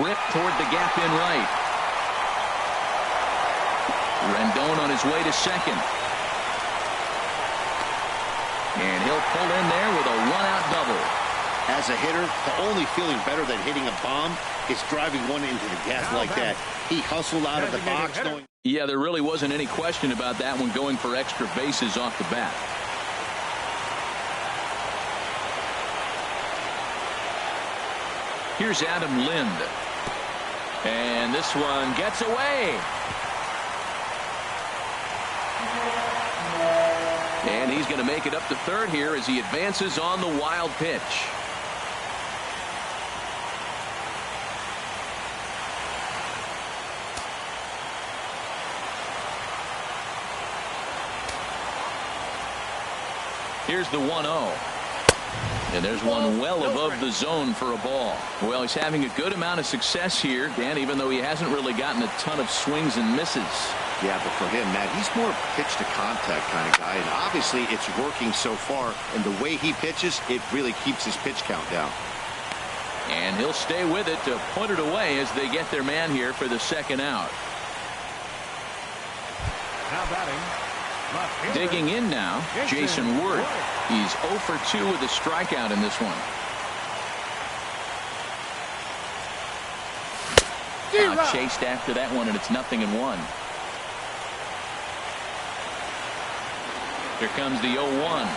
Ripped toward the gap in right. Rendon on his way to second. And he'll pull in there with a 1-out double. As a hitter, the only feeling better than hitting a bomb is driving one into the gas like that. He hustled out of the box knowing. Yeah, there really wasn't any question about that one, going for extra bases off the bat. Here's Adam Lind. And this one gets away. And he's going to make it up to third here as he advances on the wild pitch. Here's the 1-0. And there's one well above the zone for a ball. Well, he's having a good amount of success here, Dan, even though he hasn't really gotten a ton of swings and misses. Yeah, but for him, Matt, he's more pitch to contact kind of guy, and obviously it's working so far, and the way he pitches, it really keeps his pitch count down. And he'll stay with it to put it away as they get their man here for the second out. Now batting. Digging in now, Jason Wood. He's 0 for 2 with a strikeout in this one. Chased after that one, and it's 0-1. Here comes the 0-1.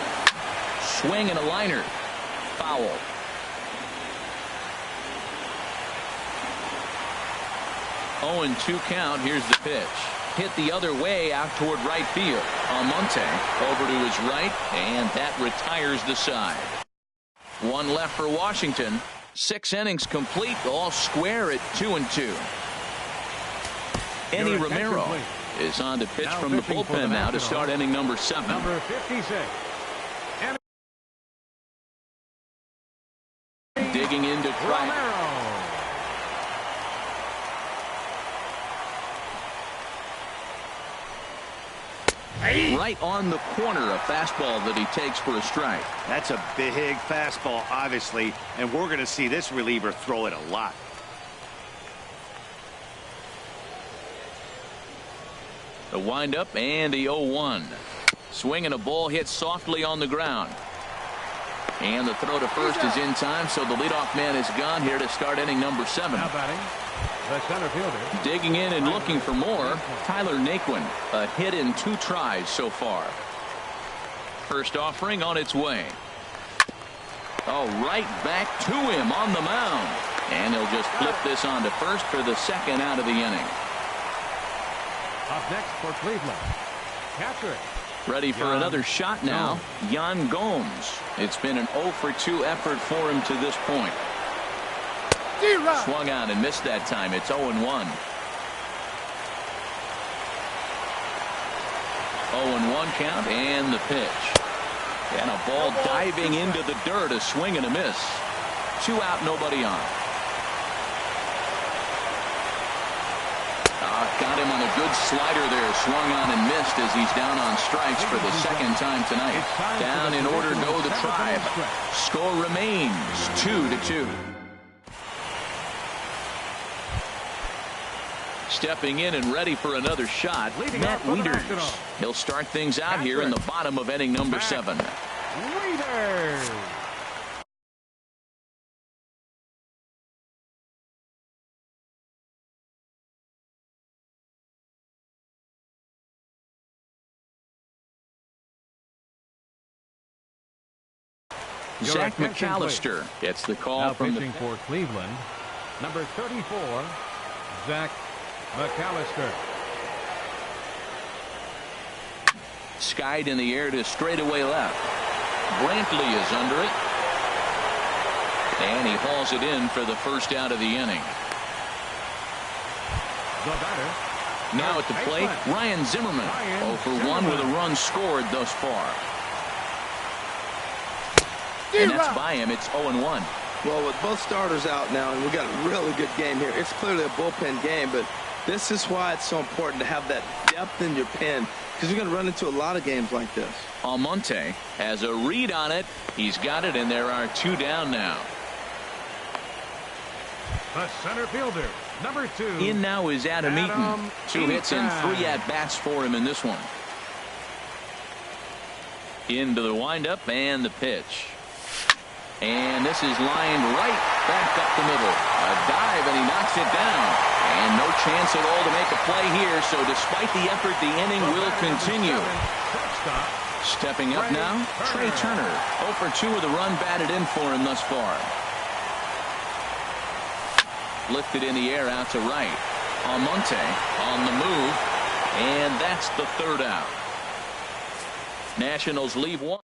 Swing and a liner. Foul. Oh, and 2 count. Here's the pitch. Hit the other way out toward right field. Almonte over to his right, and that retires the side. 1 left for Washington. 6 innings complete, all square at 2-2. Eddie Romero is on to pitch from the bullpen now to start inning number 7. Number 56. Digging into try. Right on the corner, a fastball that he takes for a strike. That's a big fastball, obviously, and we're going to see this reliever throw it a lot. The windup and the 0-1. Swing and a ball hit softly on the ground. And the throw to first is in time, so the leadoff man is gone here to start inning number 7. Now batting, the center fielder. Digging in and looking for more, Tyler Naquin. A hit in 2 tries so far. First offering on its way. Oh, right back to him on the mound. And he'll just flip this on to first for the second out of the inning. Up next for Cleveland, catcher. Ready for another shot now, Yan Gomes. It's been an 0 for 2 effort for him to this point. Swung on and missed that time. It's 0-1. 0-1 count and the pitch. And a ball diving into the dirt, a swing and a miss. 2 out, nobody on. Got him on a good slider there. Swung on and missed as he's down on strikes for the second time tonight. Down in order go the Tribe. Score remains 2-2. Stepping in and ready for another shot, Matt Wieters. He'll start things out here in the bottom of inning number 7. Wieters. Zach McAllister gets the call now from pitching for Cleveland, number 34, Zach McAllister. Skied in the air to straightaway left. Brantley is under it. And he hauls it in for the first out of the inning. The batter. Now at the plate, Ryan Zimmerman. 0 for 1 with a run scored thus far. And that's by him. It's 0-1. Well, with both starters out now, and we got a really good game here. It's clearly a bullpen game, but this is why it's so important to have that depth in your pen, because you're going to run into a lot of games like this. Almonte has a read on it. He's got it, and there are 2 down now. The center fielder, number 2. In now is Adam Eaton. 2 hits and 3 at-bats for him in this one. Into the windup and the pitch. And this is lined right back up the middle. A dive, and he knocks it down. And no chance at all to make a play here, so despite the effort, the inning will continue. Stepping up now, Trey Turner. 0 for 2 with a run batted in for him thus far. Lifted in the air out to right. Almonte on the move, and that's the 3rd out. Nationals leave 1.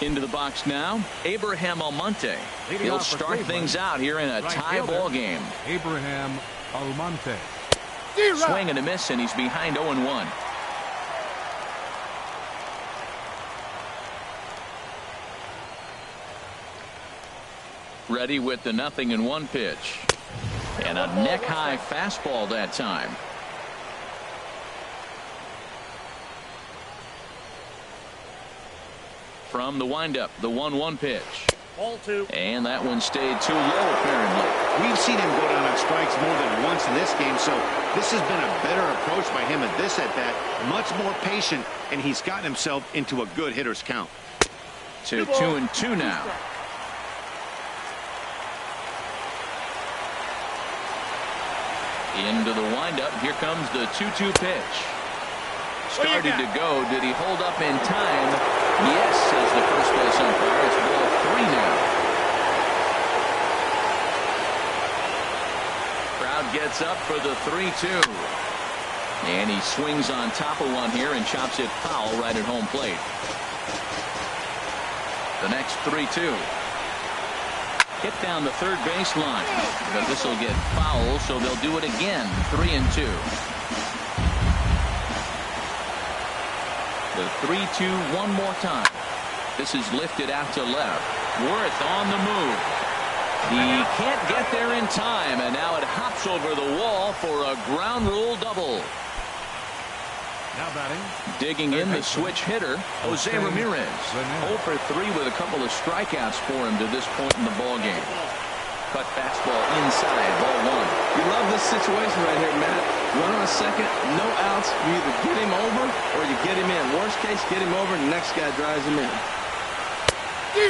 Into the box now, Abraham Almonte. He'll start things out here in a tie ball game. Abraham Almonte. Swing and a miss, and he's behind 0-1. Ready with the 0-1 pitch. And a neck-high fastball that time. From the windup, the 1-1 pitch. Ball 2. And that one stayed too low, apparently. We've seen him go down on strikes more than once in this game, so this has been a better approach by him at this at-bat. Much more patient, and he's gotten himself into a good hitter's count. To 2-2 now. Into the windup. Here comes the 2-2 pitch. Started to go. Did he hold up in time? Yes, says the first base umpire. It's ball 3 now. Crowd gets up for the 3-2. And he swings on top of one here and chops it foul right at home plate. The next 3-2. Hit down the third baseline. But this will get foul, so they'll do it again. 3-2. The 3-2 one more time. This is lifted out to left. Worth on the move. He can't get there in time, and now it hops over the wall for a ground rule double. Now batting. Digging in the switch hitter, Jose Ramirez. 0 for 3 with a couple of strikeouts for him to this point in the ball game. Cut fastball inside, ball 1. You love this situation right here, Matt. Run on second, no outs. You either get him over or you get him in. Worst case, get him over, and the next guy drives him in.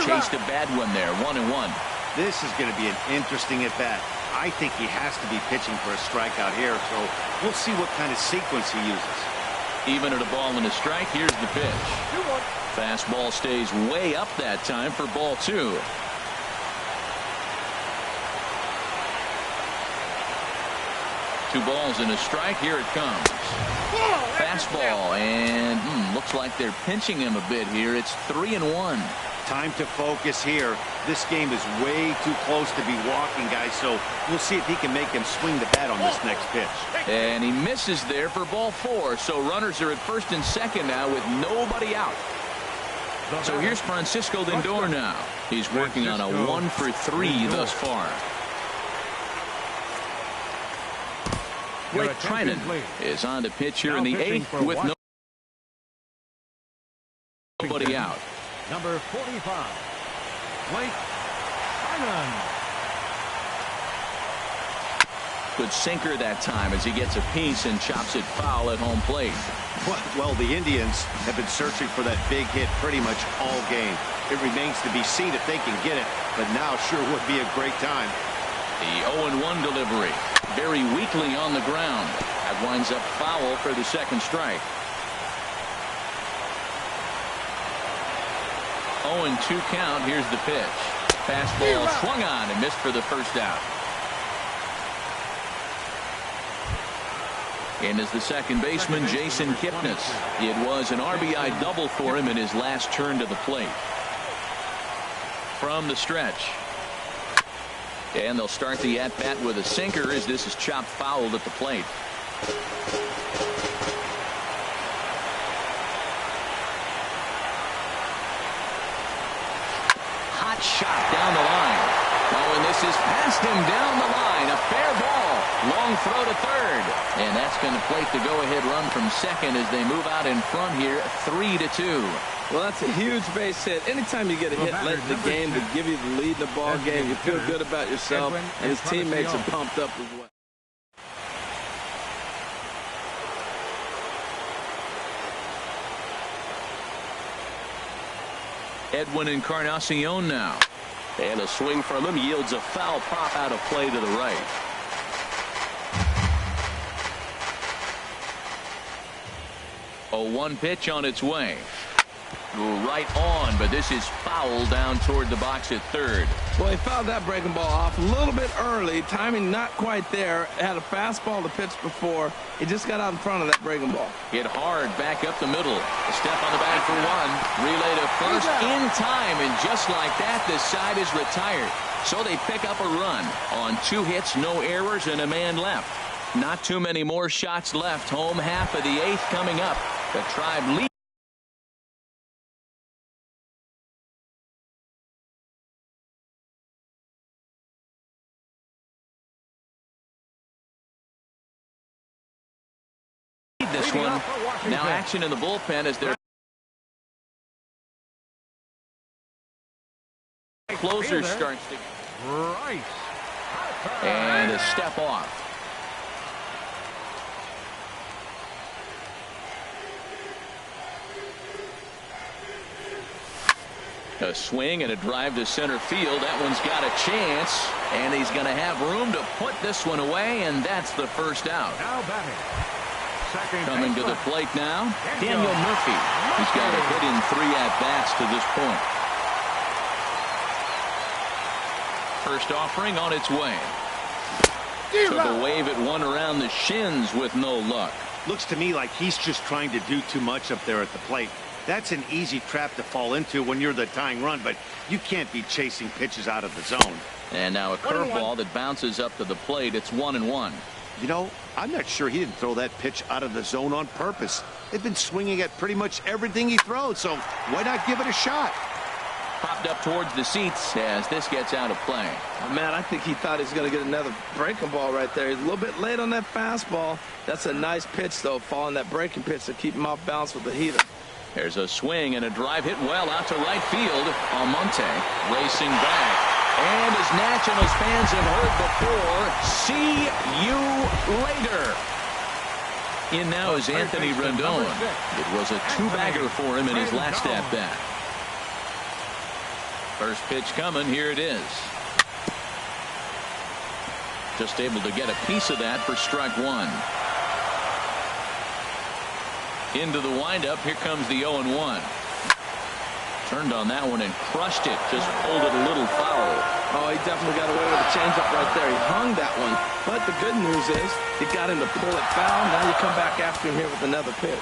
Chased a bad one there, 1-1. This is going to be an interesting at-bat. I think he has to be pitching for a strikeout here, so we'll see what kind of sequence he uses. Even at a ball and a strike, here's the pitch. Fastball stays way up that time for ball 2. Two balls and a strike. Here it comes. Fastball, and looks like they're pinching him a bit here. It's 3-1. Time to focus here. This game is way too close to be walking, guys, so we'll see if he can make him swing the bat on this next pitch. And he misses there for ball 4, so runners are at first and second now with nobody out. So here's Francisco Lindor now. He's working on a 1-for-3 thus far. Blake Trinan is on the pitch here in the 8th with nobody out. Number 45, Blake Trinan. Good sinker that time as he gets a piece and chops it foul at home plate. Well, the Indians have been searching for that big hit pretty much all game. It remains to be seen if they can get it, but now sure would be a great time. The 0-1 delivery, very weakly on the ground. That winds up foul for the second strike. 0-2 count. Here's the pitch. Fastball swung on and missed for the first out. In is the second baseman, Jason Kipnis. It was an RBI double for him in his last turn to the plate. From the stretch. And they'll start the at-bat with a sinker as this is chopped fouled at the plate. Hot shot down the line. Oh, and this is past him down the line. A fair ball. Long throw to third. And that's going to plate the go-ahead run from second as they move out in front here, 3-2. Well, that's a huge base hit. Anytime you get a hit late in the game to give you the lead in the ball game, you feel good about yourself, and his teammates are pumped up as well. Edwin Encarnacion now. And a swing from him yields a foul pop out of play to the right. A 1 pitch on its way. Right on, but this is foul down toward the box at third. Well, he fouled that breaking ball off a little bit early. Timing not quite there. Had a fastball to pitch before. He just got out in front of that breaking ball. Hit hard back up the middle. A step on the bag for 1. Relay to first in time, and just like that, the side is retired. So they pick up a run on 2 hits, no errors, and a man left. Not too many more shots left. Home half of the 8th coming up. The Tribe leads. This one. Now action in the bullpen as their closer starts to. And a step off. A swing and a drive to center field. That one's got a chance, and he's going to have room to put this one away, and that's the first out. Now batting. Coming to the plate now, Daniel Murphy. He's got a hit in 3 at-bats to this point. First offering on its way. Took a wave at one around the shins with no luck. Looks to me like he's just trying to do too much up there at the plate. That's an easy trap to fall into when you're the tying run, but you can't be chasing pitches out of the zone. And now a curveball that bounces up to the plate. It's 1-1. You know, I'm not sure he didn't throw that pitch out of the zone on purpose. They've been swinging at pretty much everything he throws, so why not give it a shot? Popped up towards the seats as this gets out of play. Oh, man, I think he thought he was going to get another breaking ball right there. He's a little bit late on that fastball. That's a nice pitch, though, following that breaking pitch to keep him off balance with the heater. There's a swing and a drive hit well out to right field. Almonte racing back. And as Nationals fans have heard before, see you later. In now is Anthony Rendon. It was a two-bagger for him in his last at-bat. First pitch coming. Here it is. Just able to get a piece of that for strike one. Into the windup. Here comes the 0-1. Turned on that one and crushed it. Just pulled it a little foul. Oh, he definitely got away with a changeup right there. He hung that one. But the good news is he got him to pull it foul. Now you come back after him here with another pitch.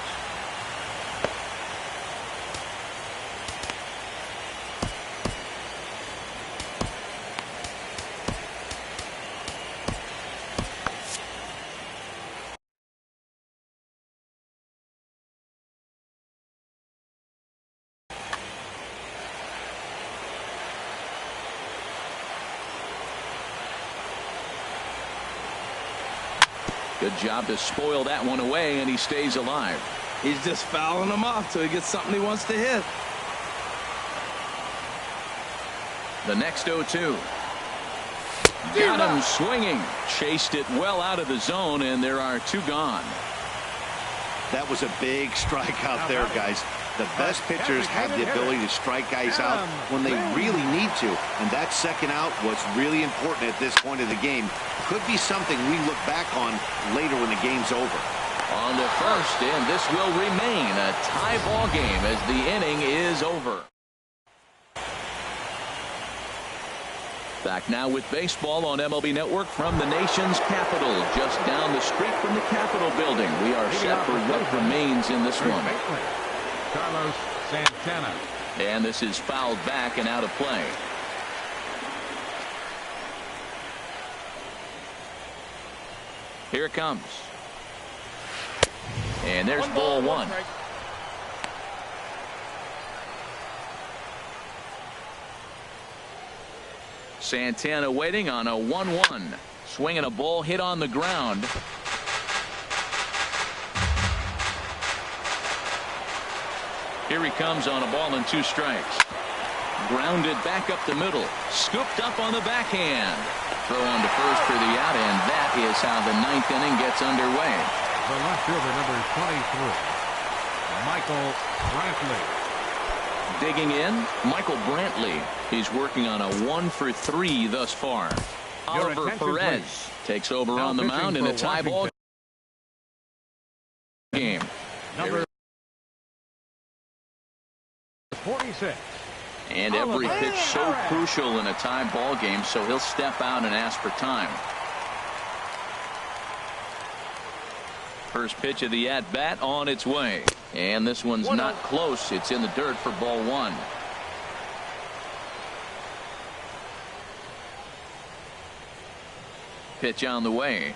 Good job to spoil that one away, and he stays alive. He's just fouling them off till he gets something he wants to hit. The next 0-2. Got him swinging. Chased it well out of the zone, and there are two gone. That was a big strikeout there, guys. The best pitchers have the ability to strike guys out when they really need to, and that second out was really important at this point of the game. Could be something we look back on later when the game's over. On to first, and this will remain a tie ball game as the inning is over. Back now with baseball on MLB Network from the nation's capital, just down the street from the Capitol building. We are set for what remains in this one. Carlos Santana. And this is fouled back and out of play. Here it comes. And there's ball one. Santana waiting on a 1-1. Swinging a ball hit on the ground. Here he comes on a ball and 2 strikes. Grounded back up the middle. Scooped up on the backhand. Throw on to first for the out, and that is how the 9th inning gets underway. The left fielder, number 23, Michael Brantley. Digging in, Michael Brantley. He's working on a 1-for-3 thus far. Oliver Perez takes over on the mound in a tie ball game. Number 46. And every pitch so crucial in a tie ball game, so he'll step out and ask for time. First pitch of the at-bat on its way. And this one's not close. It's in the dirt for ball one. Pitch on the way.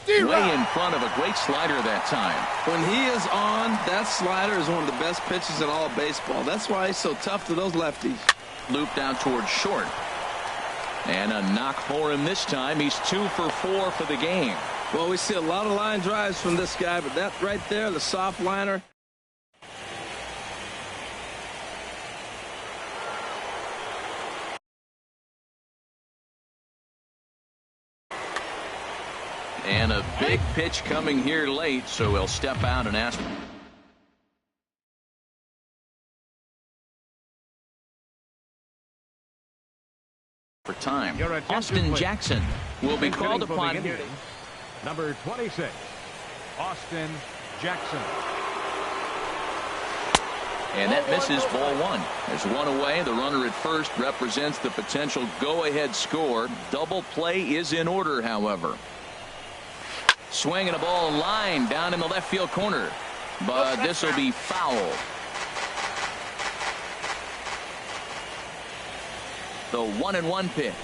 Way in front of a great slider that time. When he is on, that slider is one of the best pitches in all of baseball. That's why he's so tough to those lefties. Looped out towards short. And a knock for him this time. He's 2 for 4 for the game. Well, we see a lot of line drives from this guy, but that right there, the soft liner. And a big pitch coming here late, so he'll step out and ask for time. Austin Jackson will be called upon. Number 26, Austin Jackson. And that misses ball one. There's one away. The runner at first represents the potential go-ahead score. Double play is in order, however. Swinging a ball line down in the left field corner. But this will be foul. The 1-1 pitch.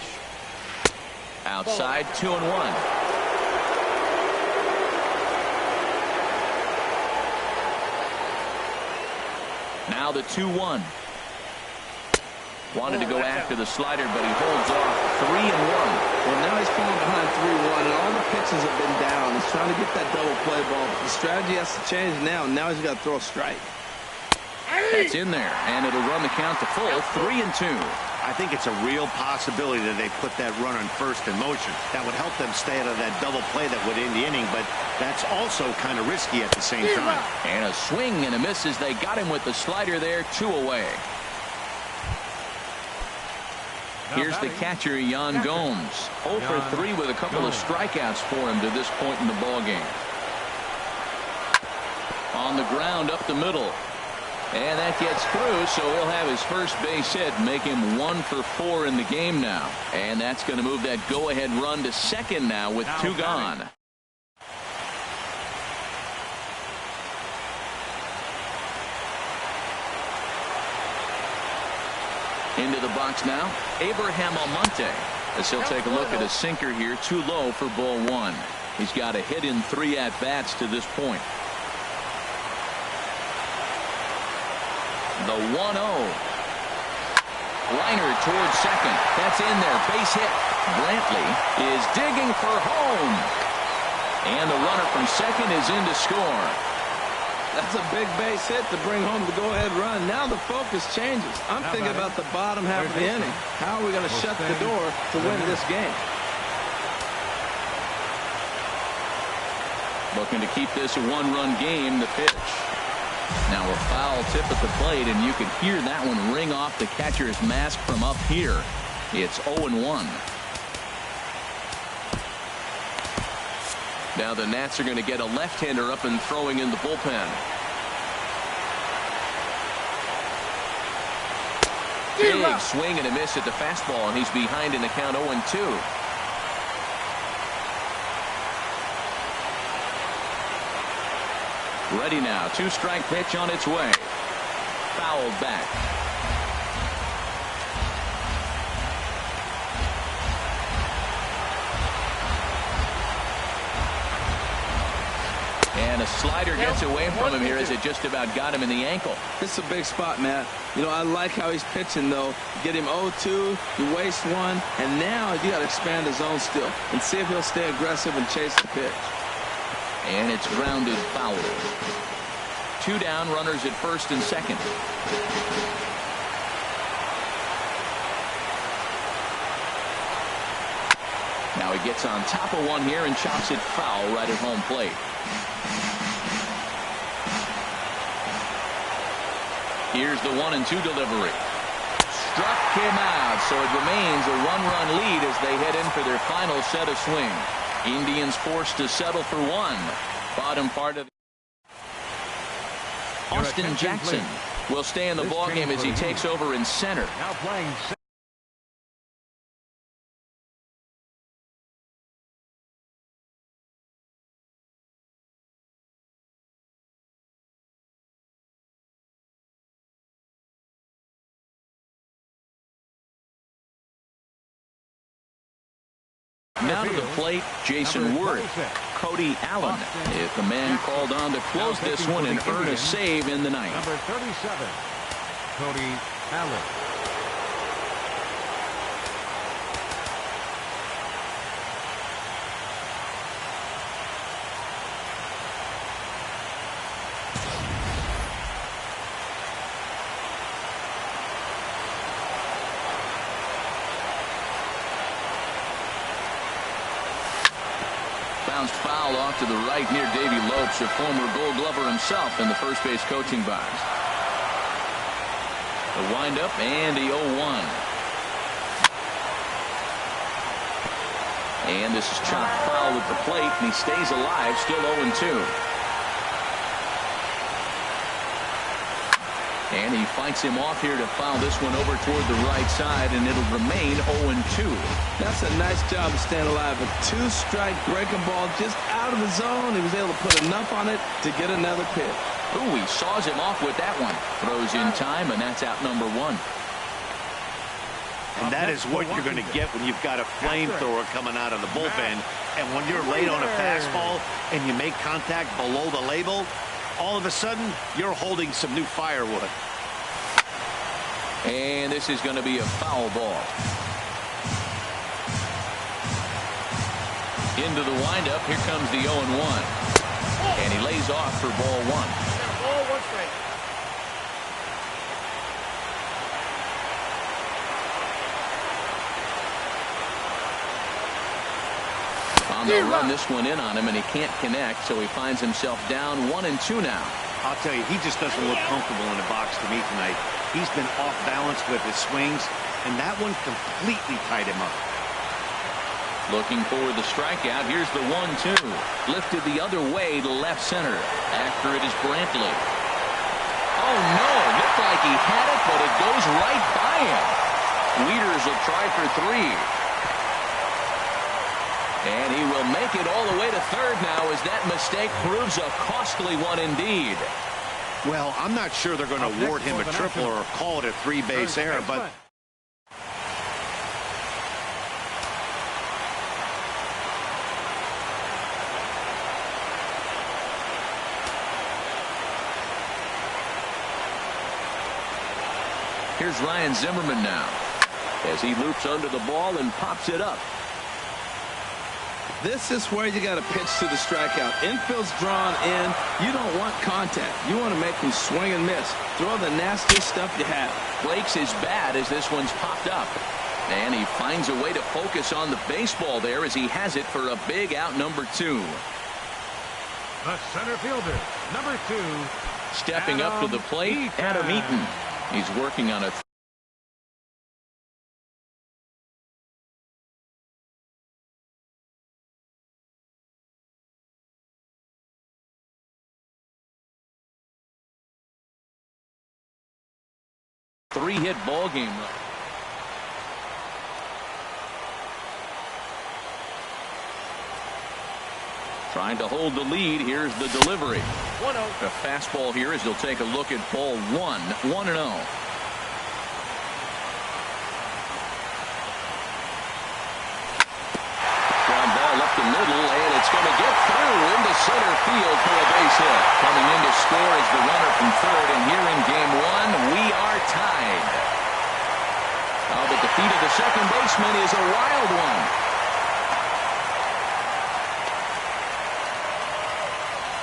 Outside, 2-1. Now the 2-1. Wanted to go after the slider, but he holds off. 3-1. Well, now he's falling behind 3-1, and all the pitches have been down. He's trying to get that double play ball. But the strategy has to change now. Now he's got to throw a strike. That's in there, and it'll run the count to full. 3-2. I think it's a real possibility that they put that run on first in motion. That would help them stay out of that double play that would end the inning, but that's also kind of risky at the same time. And a swing and a miss as they got him with the slider there, 2 away. Here's the catcher, Yan Gomes. 0 for 3 with a couple of strikeouts for him to this point in the ballgame. On the ground up the middle. And that gets through, so he'll have his first base hit, make him 1 for 4 in the game now. And that's going to move that go-ahead run to second now with 2 gone. Into the box now, Abraham Almonte, as he'll take a look at a sinker here, too low for ball 1. He's got a hit in 3 at-bats to this point. The 1-0. Liner towards second. That's in there. Base hit. Brantley is digging for home. And the runner from second is in to score. That's a big base hit to bring home the go-ahead run. Now the focus changes. I'm thinking about the bottom half of the inning. How are we going to shut the door to win this game? Looking to keep this a 1-run game. The pitch. Now a foul tip at the plate, and you can hear that one ring off the catcher's mask from up here. It's 0-1. Now the Nats are going to get a left-hander up and throwing in the bullpen. Big swing and a miss at the fastball, and he's behind in the count 0-2. Ready now. 2-strike pitch on its way. Fouled back. And a slider gets away from him here as it just about got him in the ankle. This is a big spot, Matt. You know, I like how he's pitching, though. Get him 0-2, you waste 1, and now you got to expand the zone still and see if he'll stay aggressive and chase the pitch. And it's grounded foul. 2 down, runners at first and second. Now he gets on top of one here and chops it foul right at home plate. Here's the 1-2 delivery. Struck him out, so it remains a 1-run lead as they head in for their final set of swings. Indians forced to settle for 1. Bottom part of Austin Jackson will stay in the ballgame as he takes over in center. Now playing now to the plate, Jason Worth. Cody Allen is the man called on to close this one and earn a save in the ninth. Number 37, Cody Allen. Bounced foul off to the right near Davey Lopes, a former Gold Glover himself in the first base coaching box. The windup and the 0-1. And this is chopped foul at the plate, and he stays alive, still 0-2. And he fights him off here to foul this one over toward the right side, and it'll remain 0-2. That's a nice job of staying alive. A 2-strike breaking ball just out of the zone. He was able to put enough on it to get another pitch. Ooh, he saws him off with that one. Throws in time, and that's out number 1. And that is what you're going to get when you've got a flamethrower coming out of the bullpen. And when you're late on a fastball and you make contact below the label, all of a sudden, you're holding some new firewood. And this is going to be a foul ball. Into the windup. Here comes the 0-1. And he lays off for ball 1. they'll run this one in on him, and he can't connect, so he finds himself down 1-2 now. I'll tell you, he just doesn't look comfortable in the box to me tonight. He's been off balance with his swings, and that one completely tied him up. Looking for the strikeout. Here's the 1-2. Lifted the other way to left center. After it is Brantley. Oh, no. Looked like he had it, but it goes right by him. Wieters will try for 3. And he will make it all the way to third now as that mistake proves a costly one indeed. Well, I'm not sure they're going to award him a triple or call it a 3-base error, but... Here's Ryan Zimmerman now as he loops under the ball and pops it up. This is where you got to pitch to the strikeout. Infield's drawn in. You don't want contact. You want to make him swing and miss. Throw the nastiest stuff you have. Blake's is bad as this one's popped up. And he finds a way to focus on the baseball there as he has it for a big out number 2. The center fielder, number 2. Stepping up to the plate, Adam Eaton. He's working on a three-hit ball game. Trying to hold the lead. Here's the delivery. 1-0. A fastball here as he'll take a look at ball 1. 1-0. Ground ball up the middle, and it's going to get through into center field for a base hit. Coming in to score is the runner from third, and here in game 1, we are tied. Oh, but the feet of the second baseman is a wild one.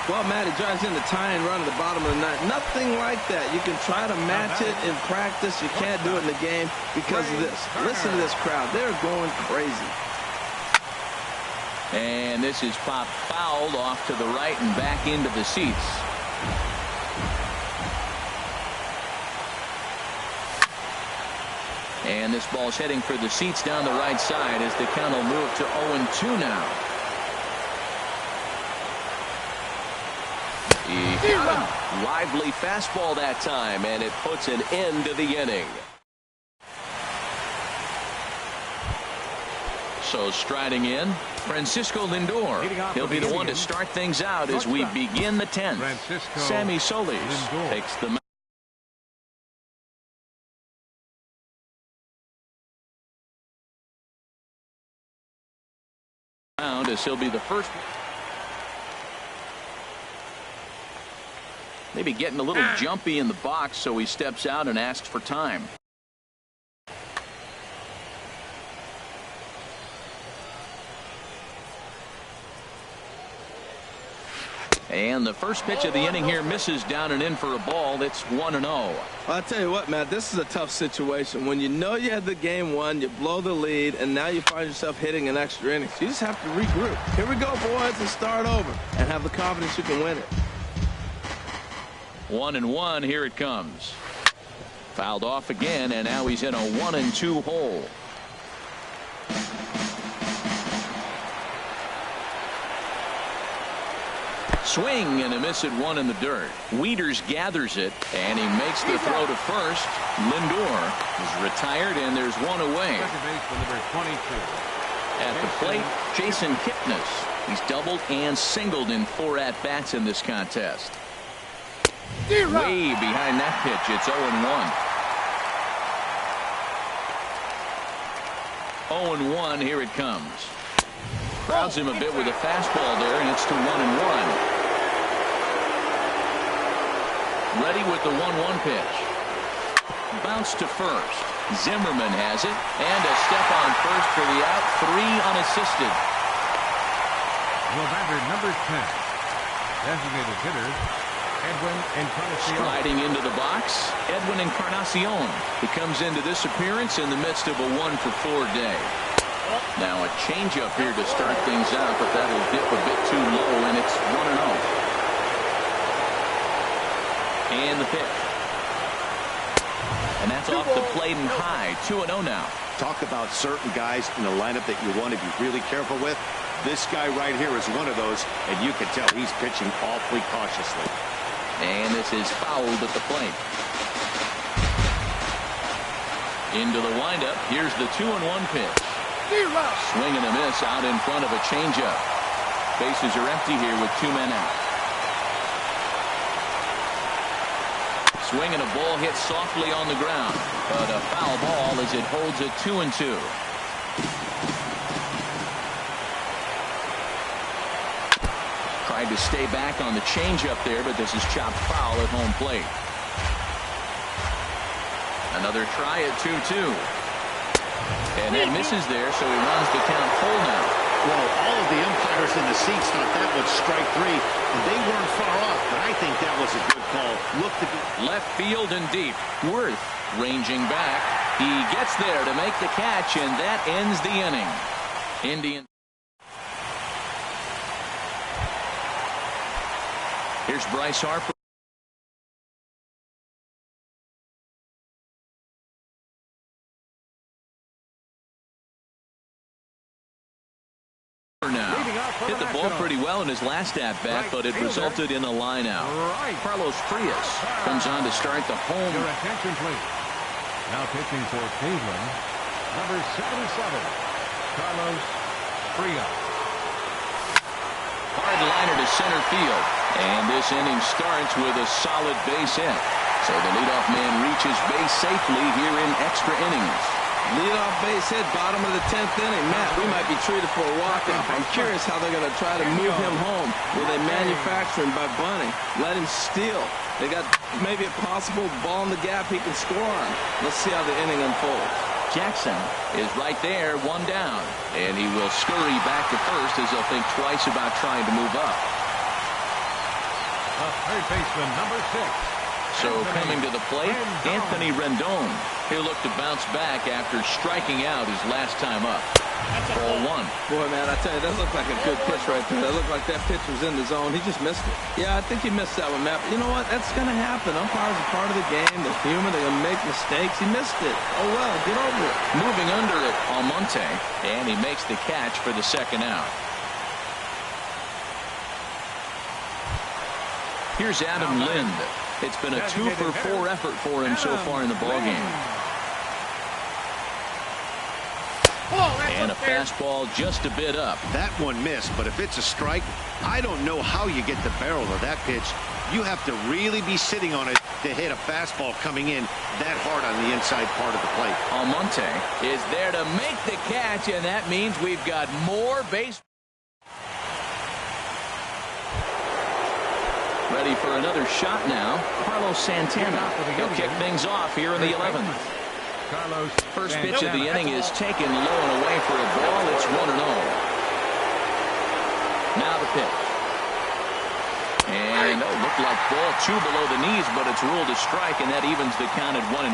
Well, Matt, he drives in the tying run at the bottom of the ninth. Nothing like that. You can try to match it in practice. You can't do it in the game because of this. Listen to this crowd. They're going crazy. And this is popped fouled off to the right and back into the seats. And this ball's heading for the seats down the right side as the count will move to 0-2 now. He got him. Lively fastball that time, and it puts an end to the inning. So striding in, Francisco Lindor. He'll be the one to start things out as we begin the 10th. Sammy Solis takes the mound as he'll be the first. Maybe getting a little jumpy in the box, so he steps out and asks for time. And the first pitch of the inning here misses down and in for a ball. It's 1-0. Well, I'll tell you what, Matt, this is a tough situation. When you know you had the game won, you blow the lead, and now you find yourself hitting an extra inning. So you just have to regroup. Here we go, boys, and start over and have the confidence you can win it. 1-1. Here it comes. Fouled off again, and now he's in a 1-2 hole. Swing and a miss at one in the dirt. Wieters gathers it, and he makes the throw to first. Lindor is retired, and there's one away. At the plate, Jason Kipnis. He's doubled and singled in 4 at-bats in this contest. Way behind that pitch. It's 0-1. 0-1. Here it comes. Crowds him a bit with a fastball there, and it's to 1-1. Ready with the 1-1 pitch. Bounce to first. Zimmerman has it, and a step on first for the out. 3 unassisted. The batter, number 10, designated hitter, Edwin Encarnacion. Sliding into the box, Edwin Encarnacion. He comes into this appearance in the midst of a 1-for-4 day. Now a changeup here to start things out, but that'll dip a bit too low, and it's 1-0. And the pitch. And that's off the plate and high. 2-0 now. Talk about certain guys in the lineup that you want to be really careful with. This guy right here is one of those, and you can tell he's pitching awfully cautiously. And this is fouled at the plate. Into the windup. Here's the 2-1 pitch. Swing and a miss out in front of a changeup. Bases are empty here with 2 men out. Swing and a ball hit softly on the ground, but a foul ball as it holds it 2-2. Tried to stay back on the changeup there, but this is chopped foul at home plate. Another try at 2-2. And that misses there, so he runs the count full now. Well, all of the umpires in the seats thought that was strike 3, and they weren't far off, but I think that was a good call. Look to be left field and deep. Worth ranging back. He gets there to make the catch, and that ends the inning. Indian. Here's Bryce Harper. Now hit the ball pretty well in his last at bat, but it resulted in a line out. Carlos Frias comes on to start the home. Your attention, please. Now pitching for Cleveland, number 77, Carlos Frias. Hard liner to center field, and this inning starts with a solid base hit. So the leadoff man reaches base safely here in extra innings. Leadoff base hit, bottom of the 10th inning. Matt, we might be treated for a walk-off. I'm curious how they're going to try to move him home. Will they manufacture him by bunting? Let him steal. They got maybe a possible ball in the gap he can score on. Let's see how the inning unfolds. Jackson is right there, 1 down. And he will scurry back to first as he'll think twice about trying to move up. Third baseman, number 6. So coming to the plate, Anthony Rendon. He'll look to bounce back after striking out his last time up. Ball 1. Boy, man, I tell you, that looked like a good pitch right there. That looked like that pitch was in the zone. He just missed it. Yeah, I think he missed that one, Matt. But you know what? That's going to happen. Umpires are part of the game. They're human. They're going to make mistakes. He missed it. Oh, well, get over it. Moving under it, Almonte. And he makes the catch for the second out. Here's Adam Lind. It's been a 2-for-4 effort for him so far in the ballgame. And a fastball just a bit up. that one missed, but if it's a strike, I don't know how you get the barrel of that pitch. You have to really be sitting on it to hit a fastball coming in that hard on the inside part of the plate. Almonte is there to make the catch, and that means we've got more base. Ready for another shot now. Carlos Santana. He'll kick things off here in the 11th. Carlos First pitch of the inning is taken low and away for a ball. It's 1-0. Now the pitch. And it looked like ball 2 below the knees, but it's ruled a strike, and that evens the count at 1-1.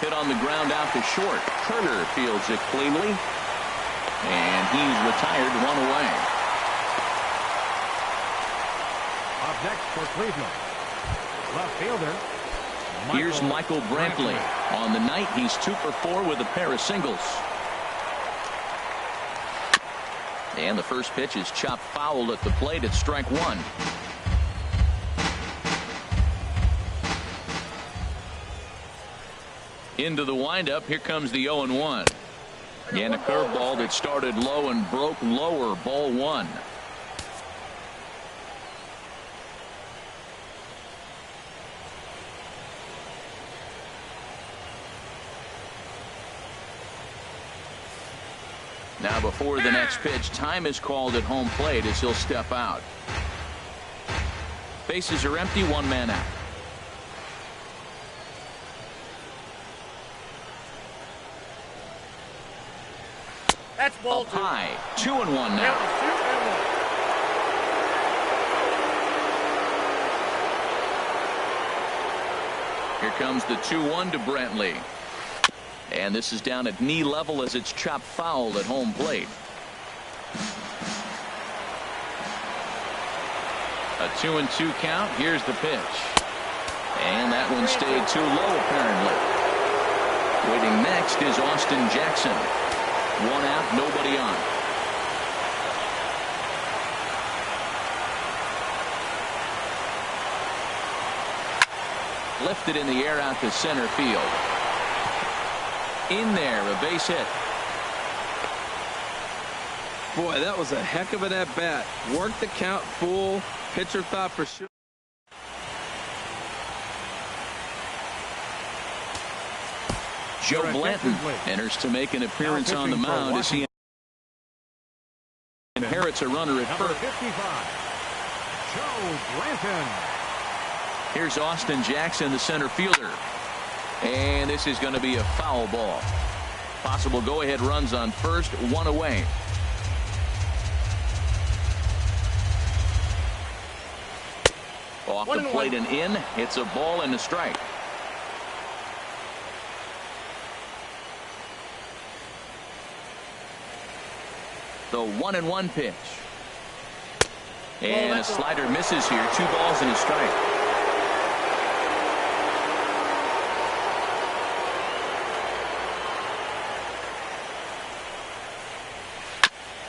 Hit on the ground out to short. Turner fields it cleanly. And he's retired 1 away. Up next for Cleveland, left fielder. Here's Michael Brantley. On the night, he's 2-for-4 with a pair of singles. And the first pitch is chopped foul at the plate at strike 1. Into the windup, here comes the 0-1. And a curveball that started low and broke lower, ball 1. Now before the next pitch, time is called at home plate as he'll step out. Bases are empty, 1 man out. That's ball Up high, 2-1 now. Here comes the 2-1 to Brantley. And this is down at knee level as it's chopped foul at home plate. A 2-2 count. Here's the pitch. And that one stayed too low apparently. Waiting next is Austin Jackson. 1 out, nobody on. Lifted in the air out to center field. In there, a base hit. Boy, that was a heck of an at-bat. Worked the count full. Pitcher thought for sure. Joe Blanton enters to make an appearance on the mound as he inherits a runner at first. 55, Joe Blanton. Here's Austin Jackson, the center fielder. And this is going to be a foul ball. Possible go-ahead runs on first, 1 away. Off the plate and in. It's a ball and a strike. The 1-1 pitch. And a slider misses here. 2 balls and a strike.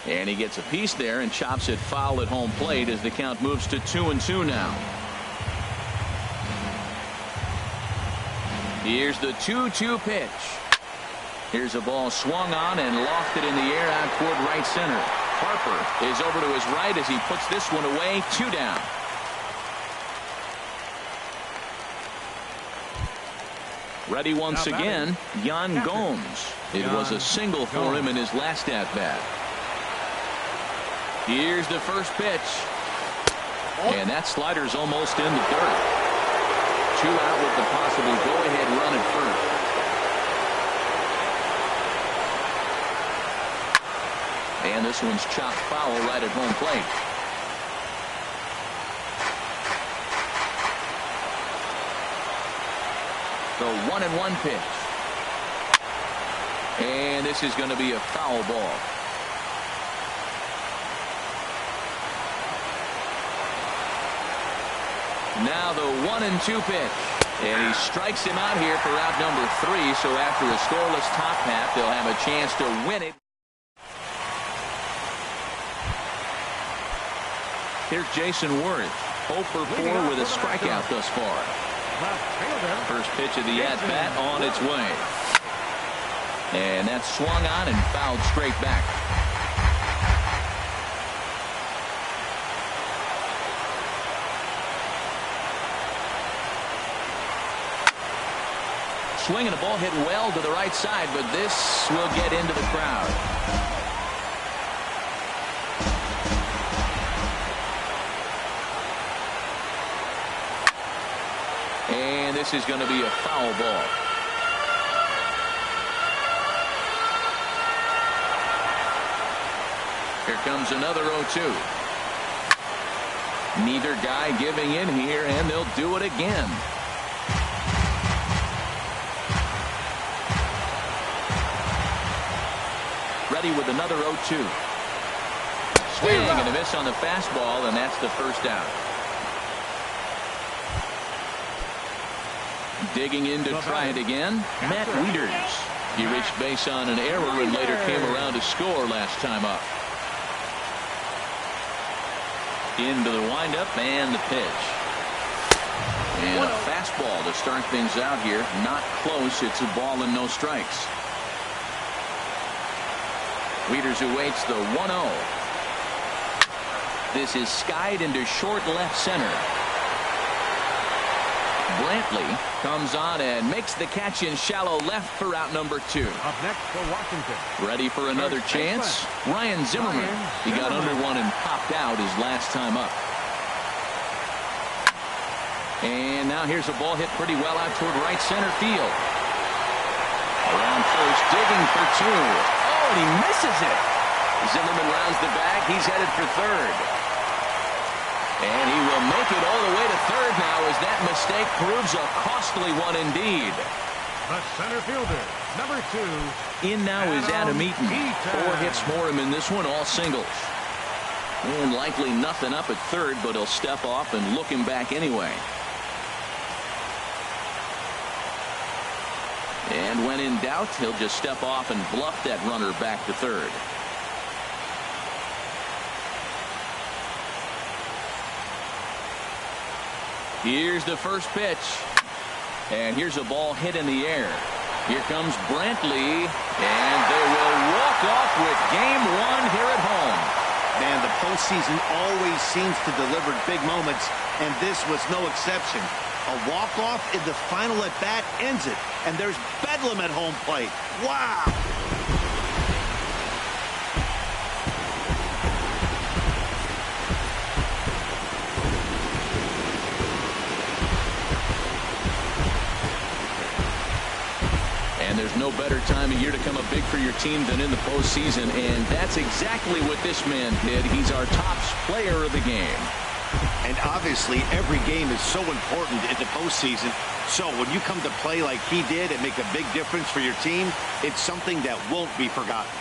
And he gets a piece there and chops it foul at home plate as the count moves to 2-2 now. Here's the 2-2 pitch. Here's a ball swung on and lofted in the air out toward right center. Harper is over to his right as he puts this one away. 2 down. Ready once again, Yan Gomes. It was a single for him in his last at-bat. Here's the first pitch. And that slider's almost in the dirt. 2 out with the possible go-ahead run at first. And this one's chopped foul right at home plate. The 1-1 pitch. And this is going to be a foul ball. Now the 1-2 pitch. And he strikes him out here for out number 3. So after a scoreless top half, they'll have a chance to win it. Here's Jason Worth. 0 for 4 with a strikeout thus far. First pitch of the at-bat on its way. And that's swung on and fouled straight back. Swinging a ball hit well to the right side, but this will get into the crowd. And this is going to be a foul ball. Here comes another 0-2. Neither guy giving in here, and they'll do it again. Ready with another 0-2. Swing and a miss on the fastball, and that's the first out. Digging in to try it again, Matt Wieters. He reached base on an error and later came around to score last time up. Into the windup and the pitch. And a fastball to start things out here. Not close. It's a ball and no strikes. Wieters awaits the 1-0. This is skied into short left center. Brantley comes on and makes the catch in shallow left for out number 2. Up next for Washington. Ready for another chance. Ryan Zimmerman. He got under one and popped out his last time up. And now here's a ball hit pretty well out toward right center field. Around first, digging for 2. Oh, and he misses it. Zimmerman rounds the bag. He's headed for third. And he will make it all the way to third now as that mistake proves a costly one indeed. The center fielder, Number 2. In now is Adam Eaton. 4 hits for him in this one, all singles. And likely nothing up at third, but he'll step off and look him back anyway. And when in doubt, he'll just step off and bluff that runner back to third. Here's the first pitch. And here's a ball hit in the air. Here comes Brantley, and they will walk off with game 1 here at home. Man, the postseason always seems to deliver big moments, and this was no exception. A walk-off in the final at-bat ends it, and there's bedlam at home plate. Wow! And there's no better time of year to come up big for your team than in the postseason, and that's exactly what this man did. He's our top player of the game. And obviously, every game is so important in the postseason. So when you come to play like he did and make a big difference for your team, it's something that won't be forgotten.